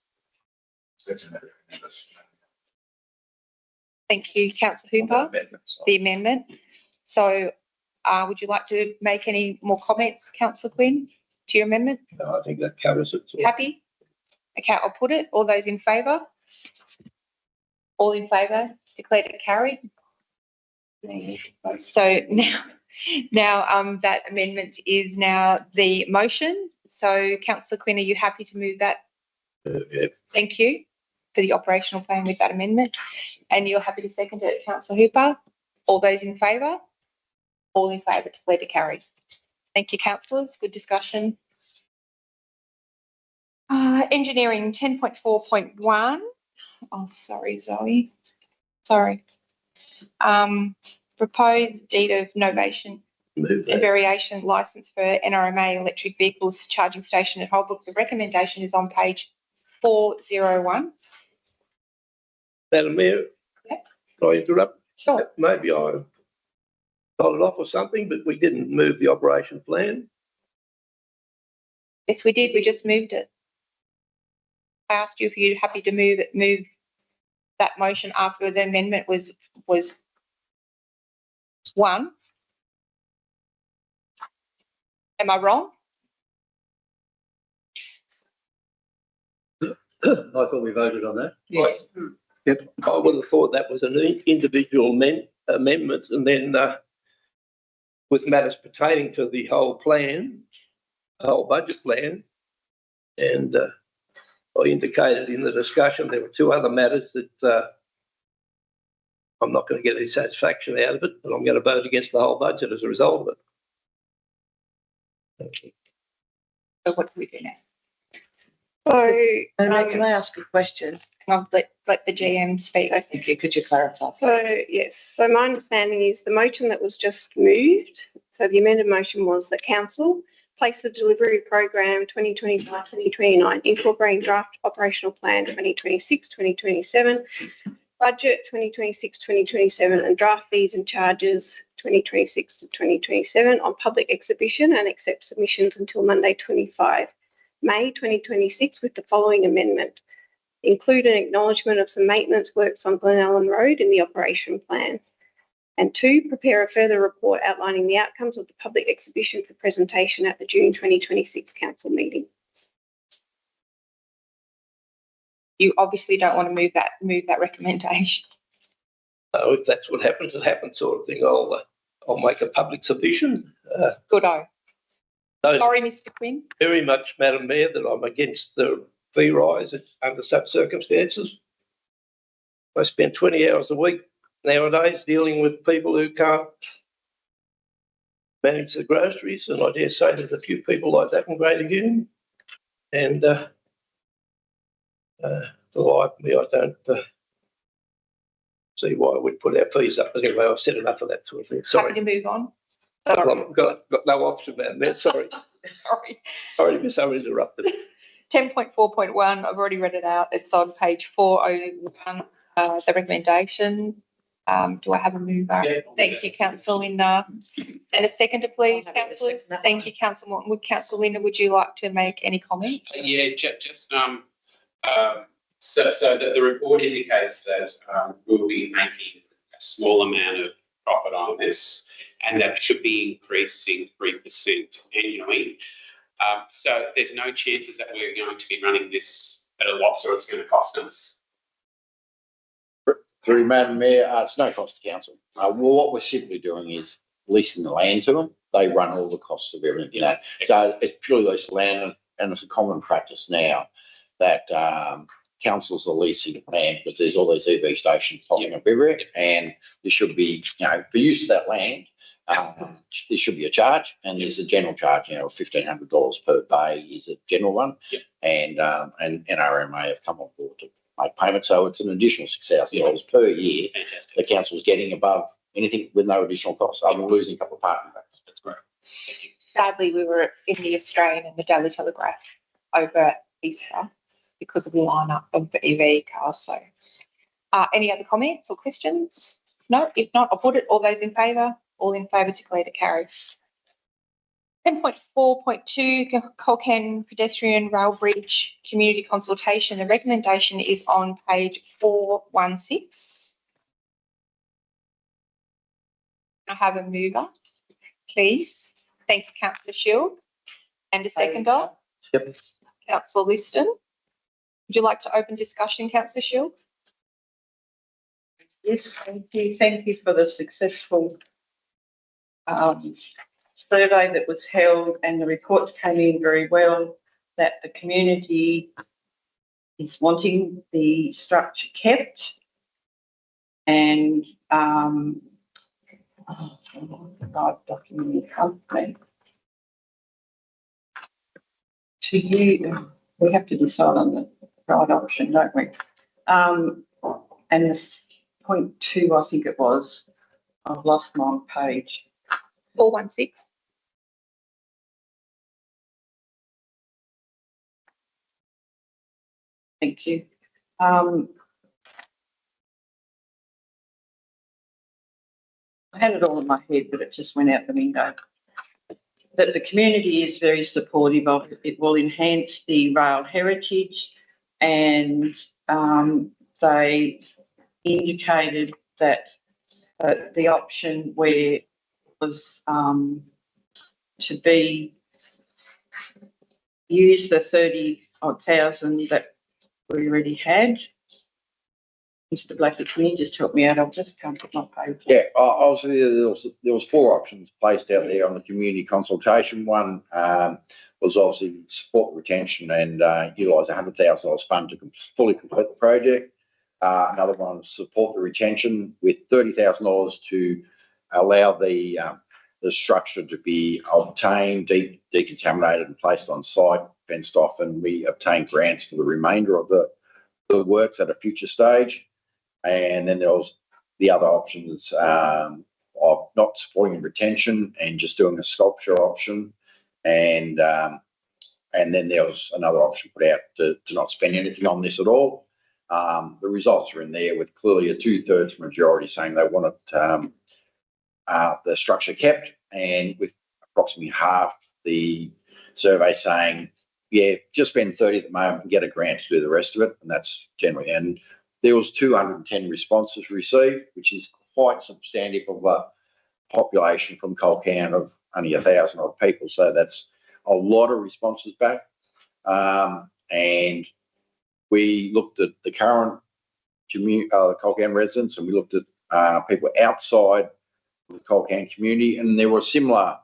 Thank you, councillor Hooper. The amendment. So would you like to make any more comments, councillor Quinn, to your amendment? No, I think that covers it. Happy? Okay, I'll put it. All those in favour? All in favour? Declared it carried. So now that amendment is now the motion. So councillor Quinn, are you happy to move that? Yeah. Thank you for the operational plan with that amendment. And you're happy to second it, councillor Hooper? All those in favour? All in favour, declared it carried. Thank you, councillors. Good discussion. Engineering 10.4.1. Oh, sorry, Zoe. Sorry. Proposed deed of novation and variation licence for NRMA electric vehicles charging station at Holbrook. The recommendation is on page 401. Madam Mayor, Yeah. can I interrupt? Sure. Maybe I nodded off or something, but we didn't move the operation plan. Yes, we did. We just moved it. I asked you if you're happy to move that motion after the amendment was one. Am I wrong? I thought we voted on that. Yes. Yep. I would have thought that was an individual amendment, and then with matters pertaining to the whole plan, the whole budget plan, and I indicated in the discussion there were 2 other matters that I'm not going to get any satisfaction out of it, but I'm going to vote against the whole budget as a result of it. So what do we do now? So, can I ask a question? Can I let the GM speak? Thank you. Could you clarify? So, yes, so my understanding is the motion that was just moved, so the amended motion was that council place the delivery program 2025-2029, incorporating draft operational plan 2026-2027, budget 2026-2027, and draft fees and charges 2026 to 2027 on public exhibition and accept submissions until Monday 25 May 2026 with the following amendment. Include an acknowledgement of some maintenance works on Glenallen Road in the operation plan. And 2, prepare a further report outlining the outcomes of the public exhibition for presentation at the June 2026 council meeting. You obviously don't want to move that recommendation. So if that's what happens, it happens sort of thing. I'll make a public submission. Good-o. So Sorry, Mr. Quinn. very much, Madam Mayor, that I'm against the fee rise under such circumstances. I spend 20 hours a week nowadays dealing with people who can't manage the groceries, and I dare say there's a few people like that in Greater Hume. And for the life of me, I don't see why we'd put our fees up. But anyway, I've said enough of that sort of thing. Sorry. Happy to move on. I've got no option, Madam Mayor. Sorry. Sorry to be so interrupted. 10.4.1, I've already read it out. It's on page 401, the recommendation. Do I have a mover? Yeah. Thank you, Councillor Linda. And a seconder, please, councillors. Thank you, Councillor Morton. Would Councillor Linda, would you like to make any comment? Yeah, just so the report indicates that we'll be making a small amount of profit on this, and that should be increasing 3% annually. So there's no chances that we're going to be running this at a loss, or it's going to cost us. Through Madam Mayor, it's no cost to council. Well, what we're simply doing is leasing the land to them. They run all the costs of everything, you know. So it's purely leased land, and it's a common practice now that councils are leasing land because there's all these EV stations popping up everywhere, and there should be, you know, for use of that land, there should be a charge, and there's a general charge, you know, $1,500 per bay is a general one, and NRMA have come on board to make payments, so it's an additional $6,000 per year. Fantastic. The council's getting above anything with no additional costs, other than losing a couple of parking bays. That's great. Sadly, we were in the Australian and the Daily Telegraph over Easter because of the lineup of EV cars. So, any other comments or questions? No, if not, I'll put it. All those in favour? All in favour, declare to carry. 10.4.2, Colcan Pedestrian Rail Bridge Community Consultation. The recommendation is on page 416. I have a mover, please. Thank you, Councillor Shield. And a seconder? Yep. Councillor Liston. Would you like to open discussion, Councillor Shield? Yes, thank you. Thank you for the successful survey that was held, and the reports came in very well that the community is wanting the structure kept, and to you, we have to decide on the right option, don't we? And this point 2, I think it was, I've lost my page. 416. Thank you. I had it all in my head, but it just went out the window. That the community is very supportive of it. It will enhance the rail heritage, and they indicated that the option where was to be use the 30,000 that we already had. Mr. Blackie, can you just help me out? I've just come to my page. Yeah, obviously there was 4 options placed out there on the community consultation. One was obviously support retention and utilise $100,000 fund to fully complete the project. Another one was support the retention with $30,000 to allow the structure to be obtained, decontaminated and placed on site, fenced off, and we obtained grants for the remainder of the works at a future stage. And then there was the other options of not supporting retention and just doing a sculpture option. And then there was another option put out to not spend anything on this at all. The results are in there with clearly a 2/3 majority saying they want it the structure kept, and with approximately half the survey saying, yeah, just spend 30 at the moment and get a grant to do the rest of it. And that's generally, and there was 210 responses received, which is quite substantive of a population from Colcan of only 1,000 odd people. So that's a lot of responses back. And we looked at the current the Colcan residents, and we looked at people outside the Colcan community, and there was similar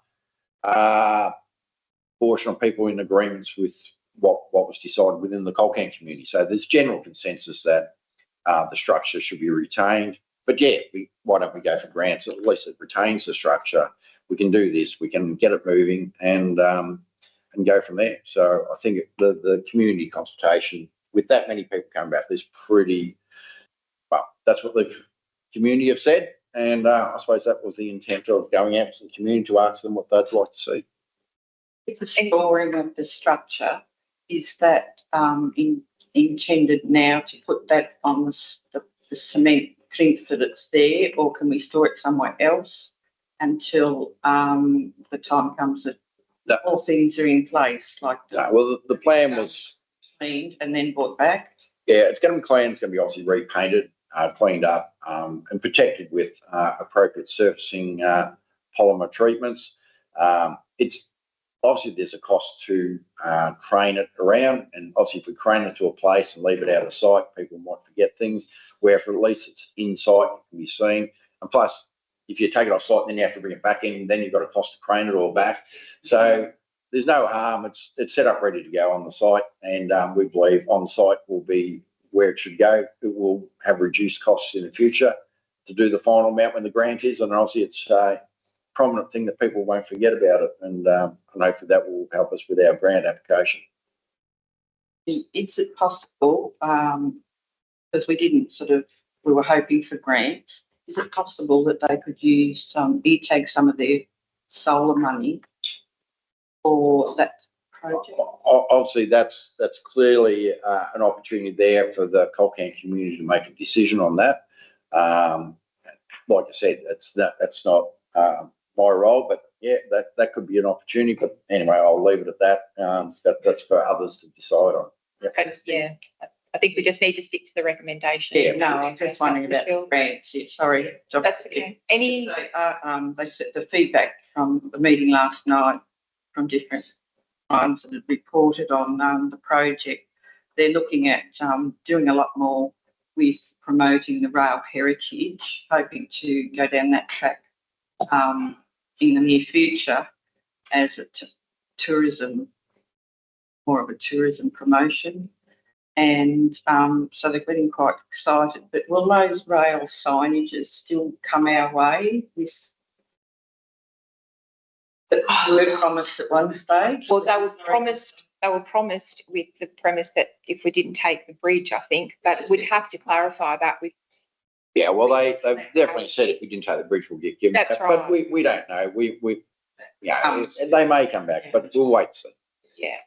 portion of people in agreements with what was decided within the Colcan community. So there's general consensus that the structure should be retained. But yeah, why don't we go for grants? At least it retains the structure. We can do this. We can get it moving and go from there. So I think the community consultation with that many people coming back is pretty. Well, that's what the community have said, and I suppose that was the intent of going out to the community to ask them what they'd like to see. It's a storing of the structure. Is that intended now to put that on the cement plinth that it's there, or can we store it somewhere else until the time comes that all things are in place? Like well, the plan was cleaned and then brought back. Yeah, it's going to be cleaned. It's going to be obviously repainted, cleaned up, and protected with appropriate surfacing polymer treatments. It's obviously there's a cost to crane it around, and obviously if we crane it to a place and leave it out of sight, people might forget things. Where if at least it's in sight, it can be seen. And plus, if you take it off site, then you have to bring it back in. Then you've got a cost to crane it all back. So there's no harm. It's set up ready to go on the site, and we believe on site will be where it should go. It will have reduced costs in the future to do the final amount when the grant is, and obviously it's a prominent thing that people won't forget about it, and hopefully that will help us with our grant application. Is it possible, because we were hoping for grants, is it possible that they could use take some of their solar money for that project? Obviously, that's clearly an opportunity there for the Colcan community to make a decision on that. Like I said, that's not my role, but yeah, that could be an opportunity. But anyway, I'll leave it at that. That's for others to decide on. Yeah, I think we just need to stick to the recommendation. Yeah, no, I'm just wondering about the grants. Yeah, sorry. That's okay. Any? They said the feedback from the meeting last night from different times that had reported on the project. They're looking at doing a lot more with promoting the rail heritage, hoping to go down that track in the near future as a tourism, more of a tourism promotion. And so they're getting quite excited. But will those rail signages still come our way with that were promised at one stage? Well, they were promised with the premise that if we didn't take the bridge, I think, but we'd have to clarify that with. Yeah, well, they've definitely said if we didn't take the bridge, we'll get given. That's right. But we don't know. They may come back, but we'll wait and see. Yeah.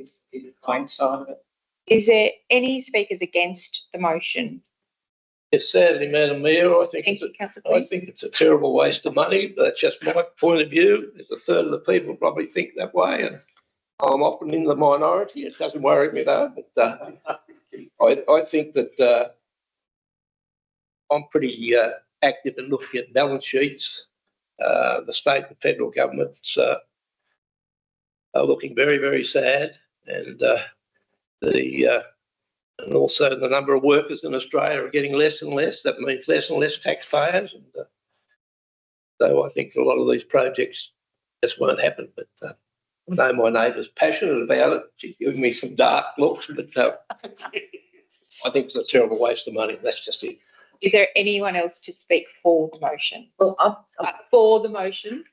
Is the fine side of it. Is there any speakers against the motion? Yes, sadly, Madam Mayor, I think Thank you, Councillor I Quinn. think it's a terrible waste of money. That's just my point of view. There's a third of the people probably think that way, and I'm often in the minority. It doesn't worry me though, but I think that I'm pretty active in looking at balance sheets. The state and federal governments are looking very, very sad, and and also the number of workers in Australia are getting less and less. That means less and less taxpayers. And so I think a lot of these projects just won't happen. But I know my neighbour's passionate about it. She's giving me some dark looks, but I think it's a terrible waste of money. That's just it. Is there anyone else to speak for the motion? Well, For the motion.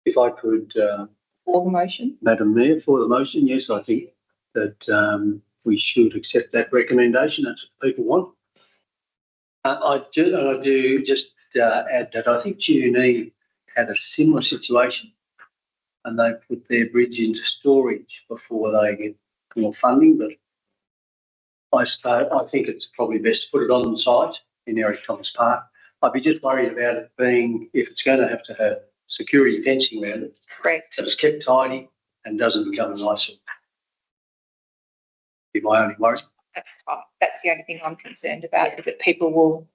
If I could, For the motion. Madam Mayor, for the motion, yes, I think that we should accept that recommendation. That's what people want. I do just add that I think GNE had a similar situation, and they put their bridge into storage before they get more funding. But I think it's probably best to put it on site in Eric Thomas Park. I'd be just worried about it being, if it's going to have security fencing around it, Correct. that it's kept tidy and doesn't become an eyesore. Be my only worry. That's the only thing I'm concerned about, is that people will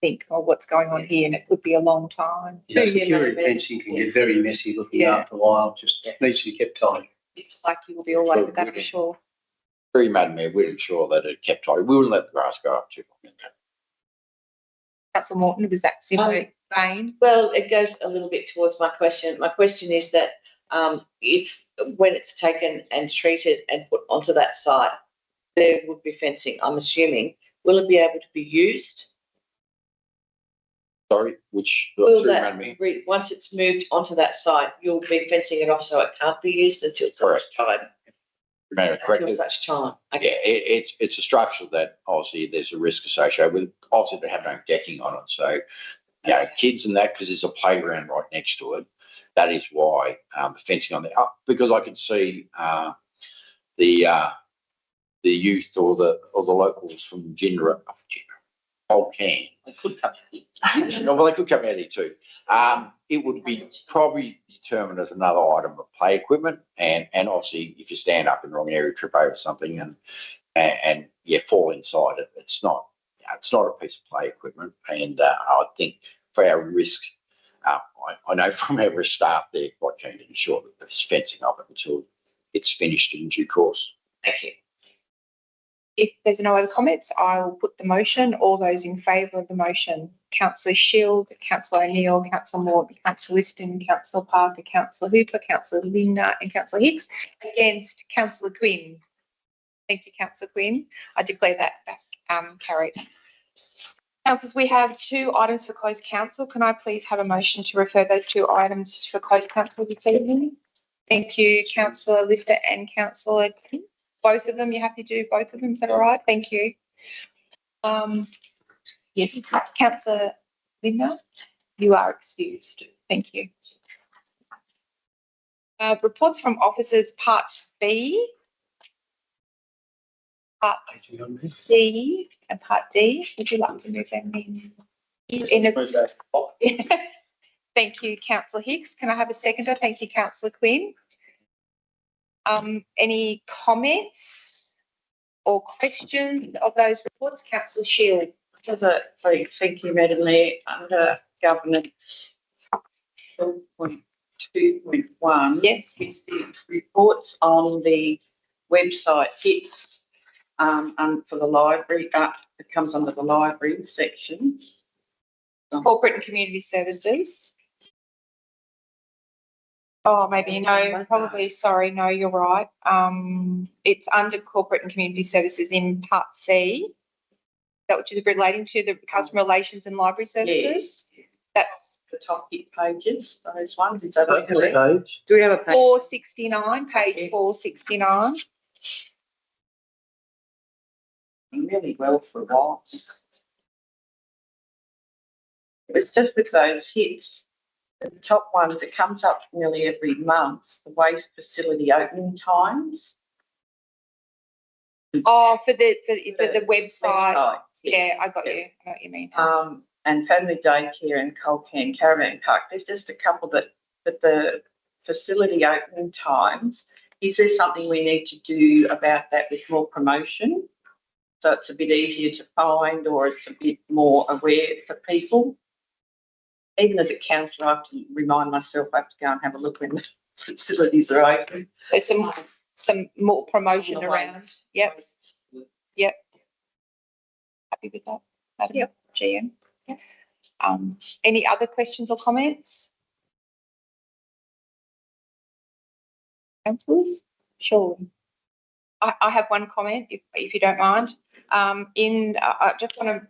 think, oh, what's going on here? And it could be a long time. You know, security fencing can get very messy looking after a while. Just needs to be kept tidy. It's like you will be all over that, I'm sure. Very Madam Mayor, we'd ensure that it kept tidy. We wouldn't let the grass go up too long. Councillor Morton, was that similar vein? Well, it goes a little bit towards my question. My question is that if, when it's taken and treated and put onto that site, there would be fencing, I'm assuming, will it be able to be used? Sorry, which, Will through that, Madam Mayor? once it's moved onto that site, you'll be fencing it off so it can't be used until such time? Madam Mayor, correct. Until such time. Yeah, it's a structure that obviously there's a risk associated with. Obviously, they have no decking on it, so you know, kids and that, because there's a playground right next to it. That is why the fencing on there. Because I can see the youth or the locals from Polcan. They could come in. No, well, they could come out here too. It would be probably determined as another item of play equipment, and obviously if you stand up in the wrong area, trip over something, and fall inside it, it's not a piece of play equipment. And I think for our risk, I know from our risk staff, they're quite keen to ensure that there's fencing of it until it's finished in due course. Thank you. If there's no other comments, I'll put the motion. All those in favour of the motion: Councillor Shield, Councillor O'Neill, Councillor Morton, Councillor Liston, Councillor Parker, Councillor Hooper, Councillor Lindner and Councillor Hicks. Against, Councillor Quinn. Thank you, Councillor Quinn. I declare that carried. Councillors, we have 2 items for closed council. Can I please have a motion to refer those 2 items for closed council this evening? Thank you, Councillor Lister and Councillor Quinn. Both of them, you happy to do both of them? Is that all right? Thank you. Yes, Councillor Lindner, you are excused. Thank you. Reports from officers, Part B, Part C and Part D. Would you like to move them in? Thank you, Councillor Hicks. Can I have a seconder? Thank you, Councillor Quinn. Any comments or questions of those reports? Councillor Shield. Thank you, Madam Mayor. Under governance 12.2.1, yes, is the reports on the website hits and for the library. It comes under the library section. Corporate and community services. Oh, maybe no, probably, sorry, no, you're right. It's under corporate and community services in Part C, that which is relating to the customer relations and library services. Yes. That's the top hit pages, those ones. Is that okay? Page. Do we have a page? 469, page 469. Really well for a while. It's just with those hits. The top ones, it comes up nearly every month, the waste facility opening times. Oh, for the website. Yes. Yeah, I got you. I know what you mean. And family daycare and Colcan Caravan Park. There's just a couple but the facility opening times, is there something we need to do about that with more promotion? So it's a bit easier to find, or it's a bit more aware for people? Even as a councillor, I have to remind myself I have to go and have a look when the facilities are open. So some more promotion around. Yep. Yep. Happy with that, Madam GM? Yep. Any other questions or comments? Councillors? Sure. I have one comment, if you don't mind. I just want to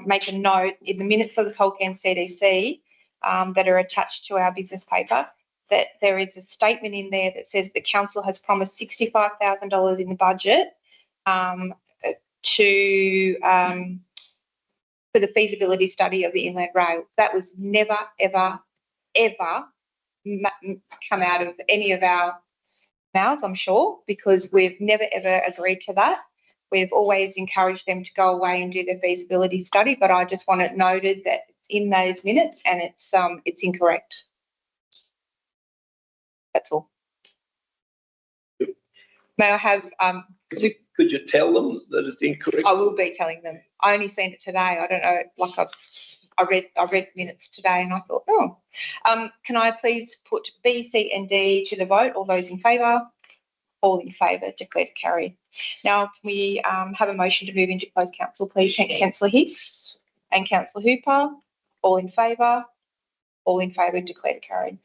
make a note in the minutes of the Colcan CDC that are attached to our business paper, that there is a statement in there that says the council has promised $65,000 in the budget for the feasibility study of the Inland Rail. That was never, ever, ever come out of any of our mouths, I'm sure, because we've never, ever agreed to that. we've always encouraged them to go away and do their feasibility study, but I just want it noted that it's in those minutes and it's incorrect. That's all. May I have, Could you tell them that it's incorrect? I will be telling them. I only seen it today. I don't know, like I read minutes today and I thought, oh. Can I please put B, C and D to the vote? All those in favour? All in favour, declared carried. Now, can we have a motion to move into closed council, please? Thank you, Councillor Hicks and Councillor Hooper. All in favour? All in favour, declared carried.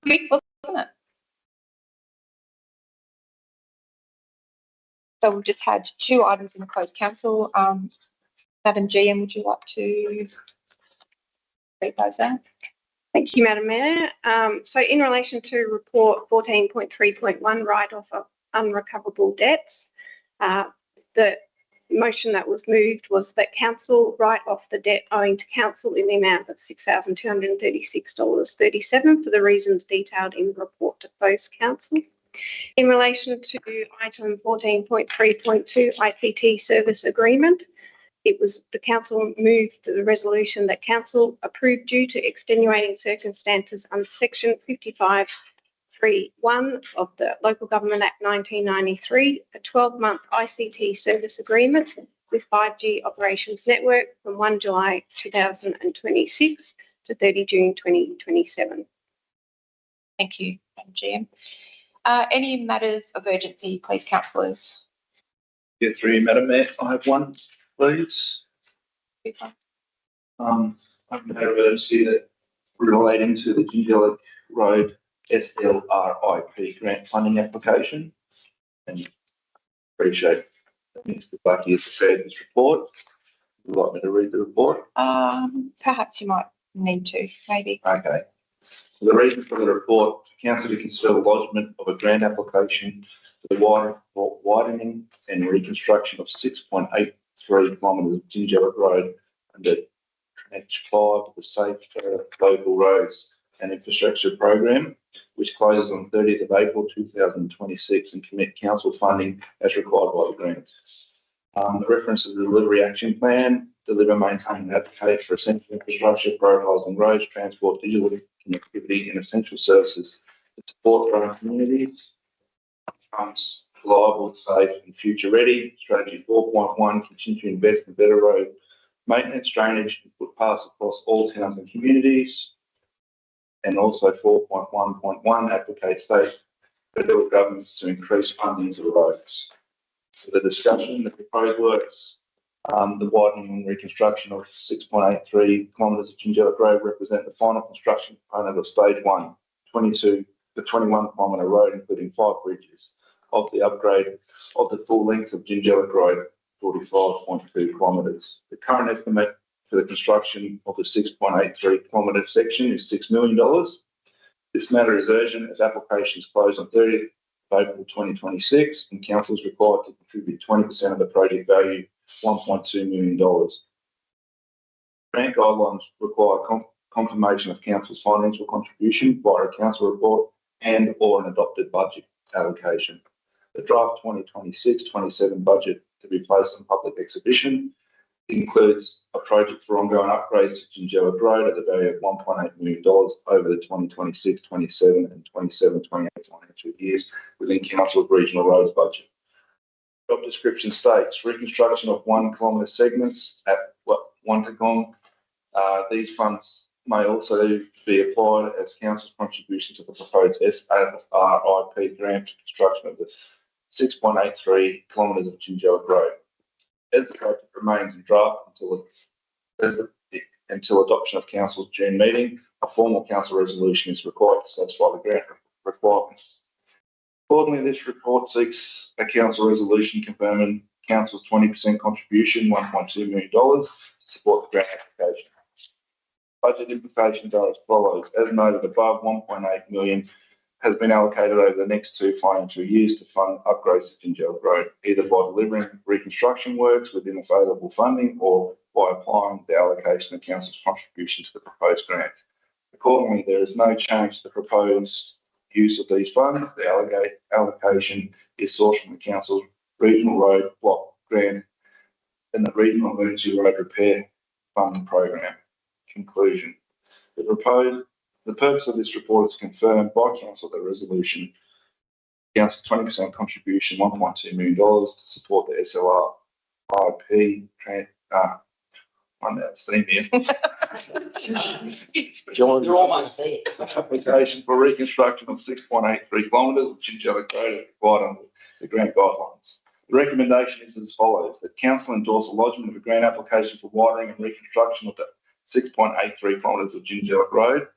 Quick, wasn't it? So we've just had 2 items in the closed council. Madam GM, would you like to read those out? Thank you, Madam Mayor. So in relation to report 14.3.1, write-off of unrecoverable debts, the motion that was moved was that council write off the debt owing to council in the amount of $6,236.37 for the reasons detailed in the report to closed council. In relation to item 14.3.2 ICT service agreement, it was the council moved the resolution that council approved due to extenuating circumstances under section 55(3)(1) of the Local Government Act 1993, a 12-month ICT service agreement with 5G Operations Network from 1 July 2026 to 30 June 2027. Thank you, Madam GM. Any matters of urgency, please, councillors? Yeah, through you, Madam Mayor. I have one, please. Super. I have a matter of urgency that relating to the Gingelic Road SLRIP grant funding application. And appreciate that Mr. Bucky has prepared this report. Would you like me to read the report? Perhaps you might need to, maybe. Okay. So the reason for the report, council to consider the lodgement of a grant application for the widening and reconstruction of 6.83 kilometres of Gingelic Road under Tranche 5 of the Safe Local Roads and Infrastructure Program, which closes on 30th of April 2026, and commit council funding as required by the grant. The reference to the delivery action plan: deliver, maintain and advocate for essential infrastructure, prioritising roads, transport, digital connectivity and essential services to support our communities, reliable, safe and future ready. Strategy 4.1, continue to invest in better road maintenance, drainage, and footpaths across all towns and communities. And also 4.1.1 advocate state federal governments to increase funding to roads. For the discussion, the proposed works, the widening and reconstruction of 6.83 kilometres of Gingellec Road represent the final construction component of stage 1, 21 kilometre road, including 5 bridges, of the upgrade of the full length of Gingellec Road, 45.2 kilometres. The current estimate for the construction of the 6.83 kilometre section is $6 million. This matter is urgent as applications close on 30th of April 2026 and council is required to contribute 20% of the project value, $1.2 million. Grant guidelines require confirmation of council's financial contribution via a council report and or an adopted budget allocation. The draft 2026-27 budget to be placed on public exhibition includes a project for ongoing upgrades to Gingellec Road at the value of $1.8 million over the 2026-27 and 27-28 financial years within council's regional roads budget. Job description states reconstruction of 1 kilometre segments at Wontagong. These funds may also be applied as council's contribution to the proposed SRIP grant for construction of the 6.83 kilometres of Gingellec Road. As the project remains in draft until adoption of council's June meeting, a formal council resolution is required to satisfy the grant requirements. Accordingly, this report seeks a council resolution confirming council's 20% contribution, $1.2 million, to support the grant application. Budget implications are as follows. As noted above, $1.8 million has been allocated over the next 2 financial years to fund upgrades to Gingellec Road, either by delivering reconstruction works within available funding or by applying the allocation of council's contribution to the proposed grant. Accordingly, there is no change to the proposed use of these funds. The allocation is sourced from the council's regional road block grant and the regional emergency road repair funding program. Conclusion. The purpose of this report is confirmed by council the resolution council's 20% contribution, $1.2 million to support the SLRIP You're almost there. application for reconstruction of 6.83 kilometres of Gingellec Road as required under the grant guidelines. The recommendation is as follows: that council endorse the lodgement of a grant application for widening and reconstruction of the 6.83 kilometres of Gingellec Road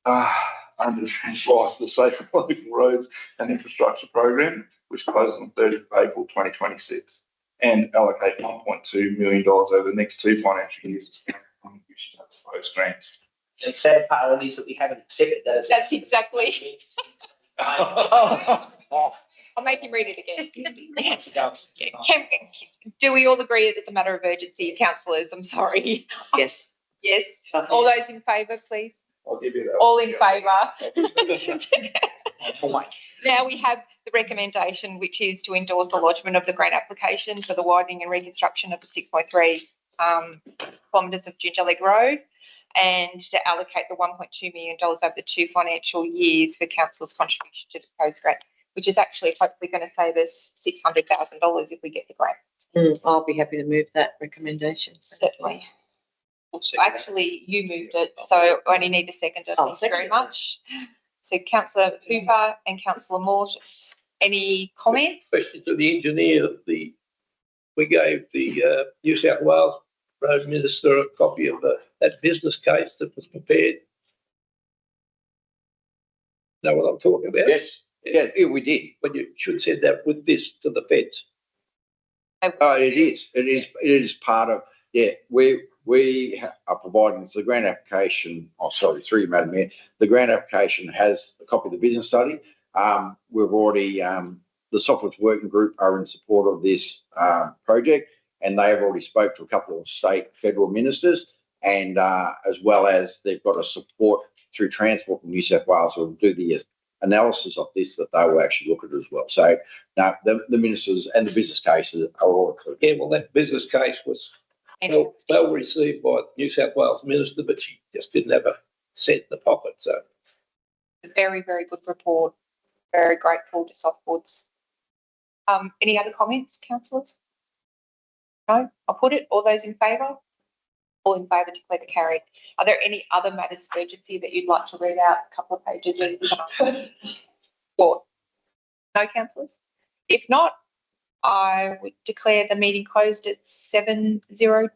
under the Safe Local Roads and Infrastructure Program, which closes on 30th of April 2026, and allocate $1.2 million over the next 2 financial years as contribution to the proposed grant. The sad part of it is that we haven't accepted those. That's exactly. I'll make him read it again. Do we all agree that it's a matter of urgency, councillors? I'm sorry. Yes. Yes. All those in favour, please. I'll give you that. All in favour. Now we have the recommendation, which is to endorse the lodgement of the grant application for the widening and reconstruction of the 6.3 kilometres of Gingellec Road, and to allocate the $1.2 million over the 2 financial years for council's contribution to the proposed grant, which is actually hopefully going to save us $600,000 if we get the grant. I'll be happy to move that recommendation. Certainly. Actually, you moved it, so I only need a seconder. Thank you very much. So Councillor Hooper and Councillor Mort, any comments? Question to the engineer. We gave the New South Wales Road Minister a copy of that business case that was prepared. Know what I'm talking about? Yes, yeah, we did. But you should send that with this to the feds. Oh, it is part of, yeah, we are providing the grant application. Oh, sorry, through you, Madam Mayor. The grant application has a copy of the business study. We've already, the Software Working Group are in support of this project, and they have already spoke to a couple of state federal ministers, and as well as they've got a support through Transport in New South Wales who will do the analysis of this, that they will actually look at it as well. So now the ministers and the business cases are all included. Yeah, well, that business case was well received by the New South Wales Minister, but she just didn't have a cent in the pocket. So a very, very good report. Very grateful to Softwoods. Any other comments, councillors? No, I'll put it. All those in favour? All in favour, declare the carried. Are there any other matters of urgency that you'd like to read out a couple of pages of report? No, councillors? If not, I would declare the meeting closed at 7:02.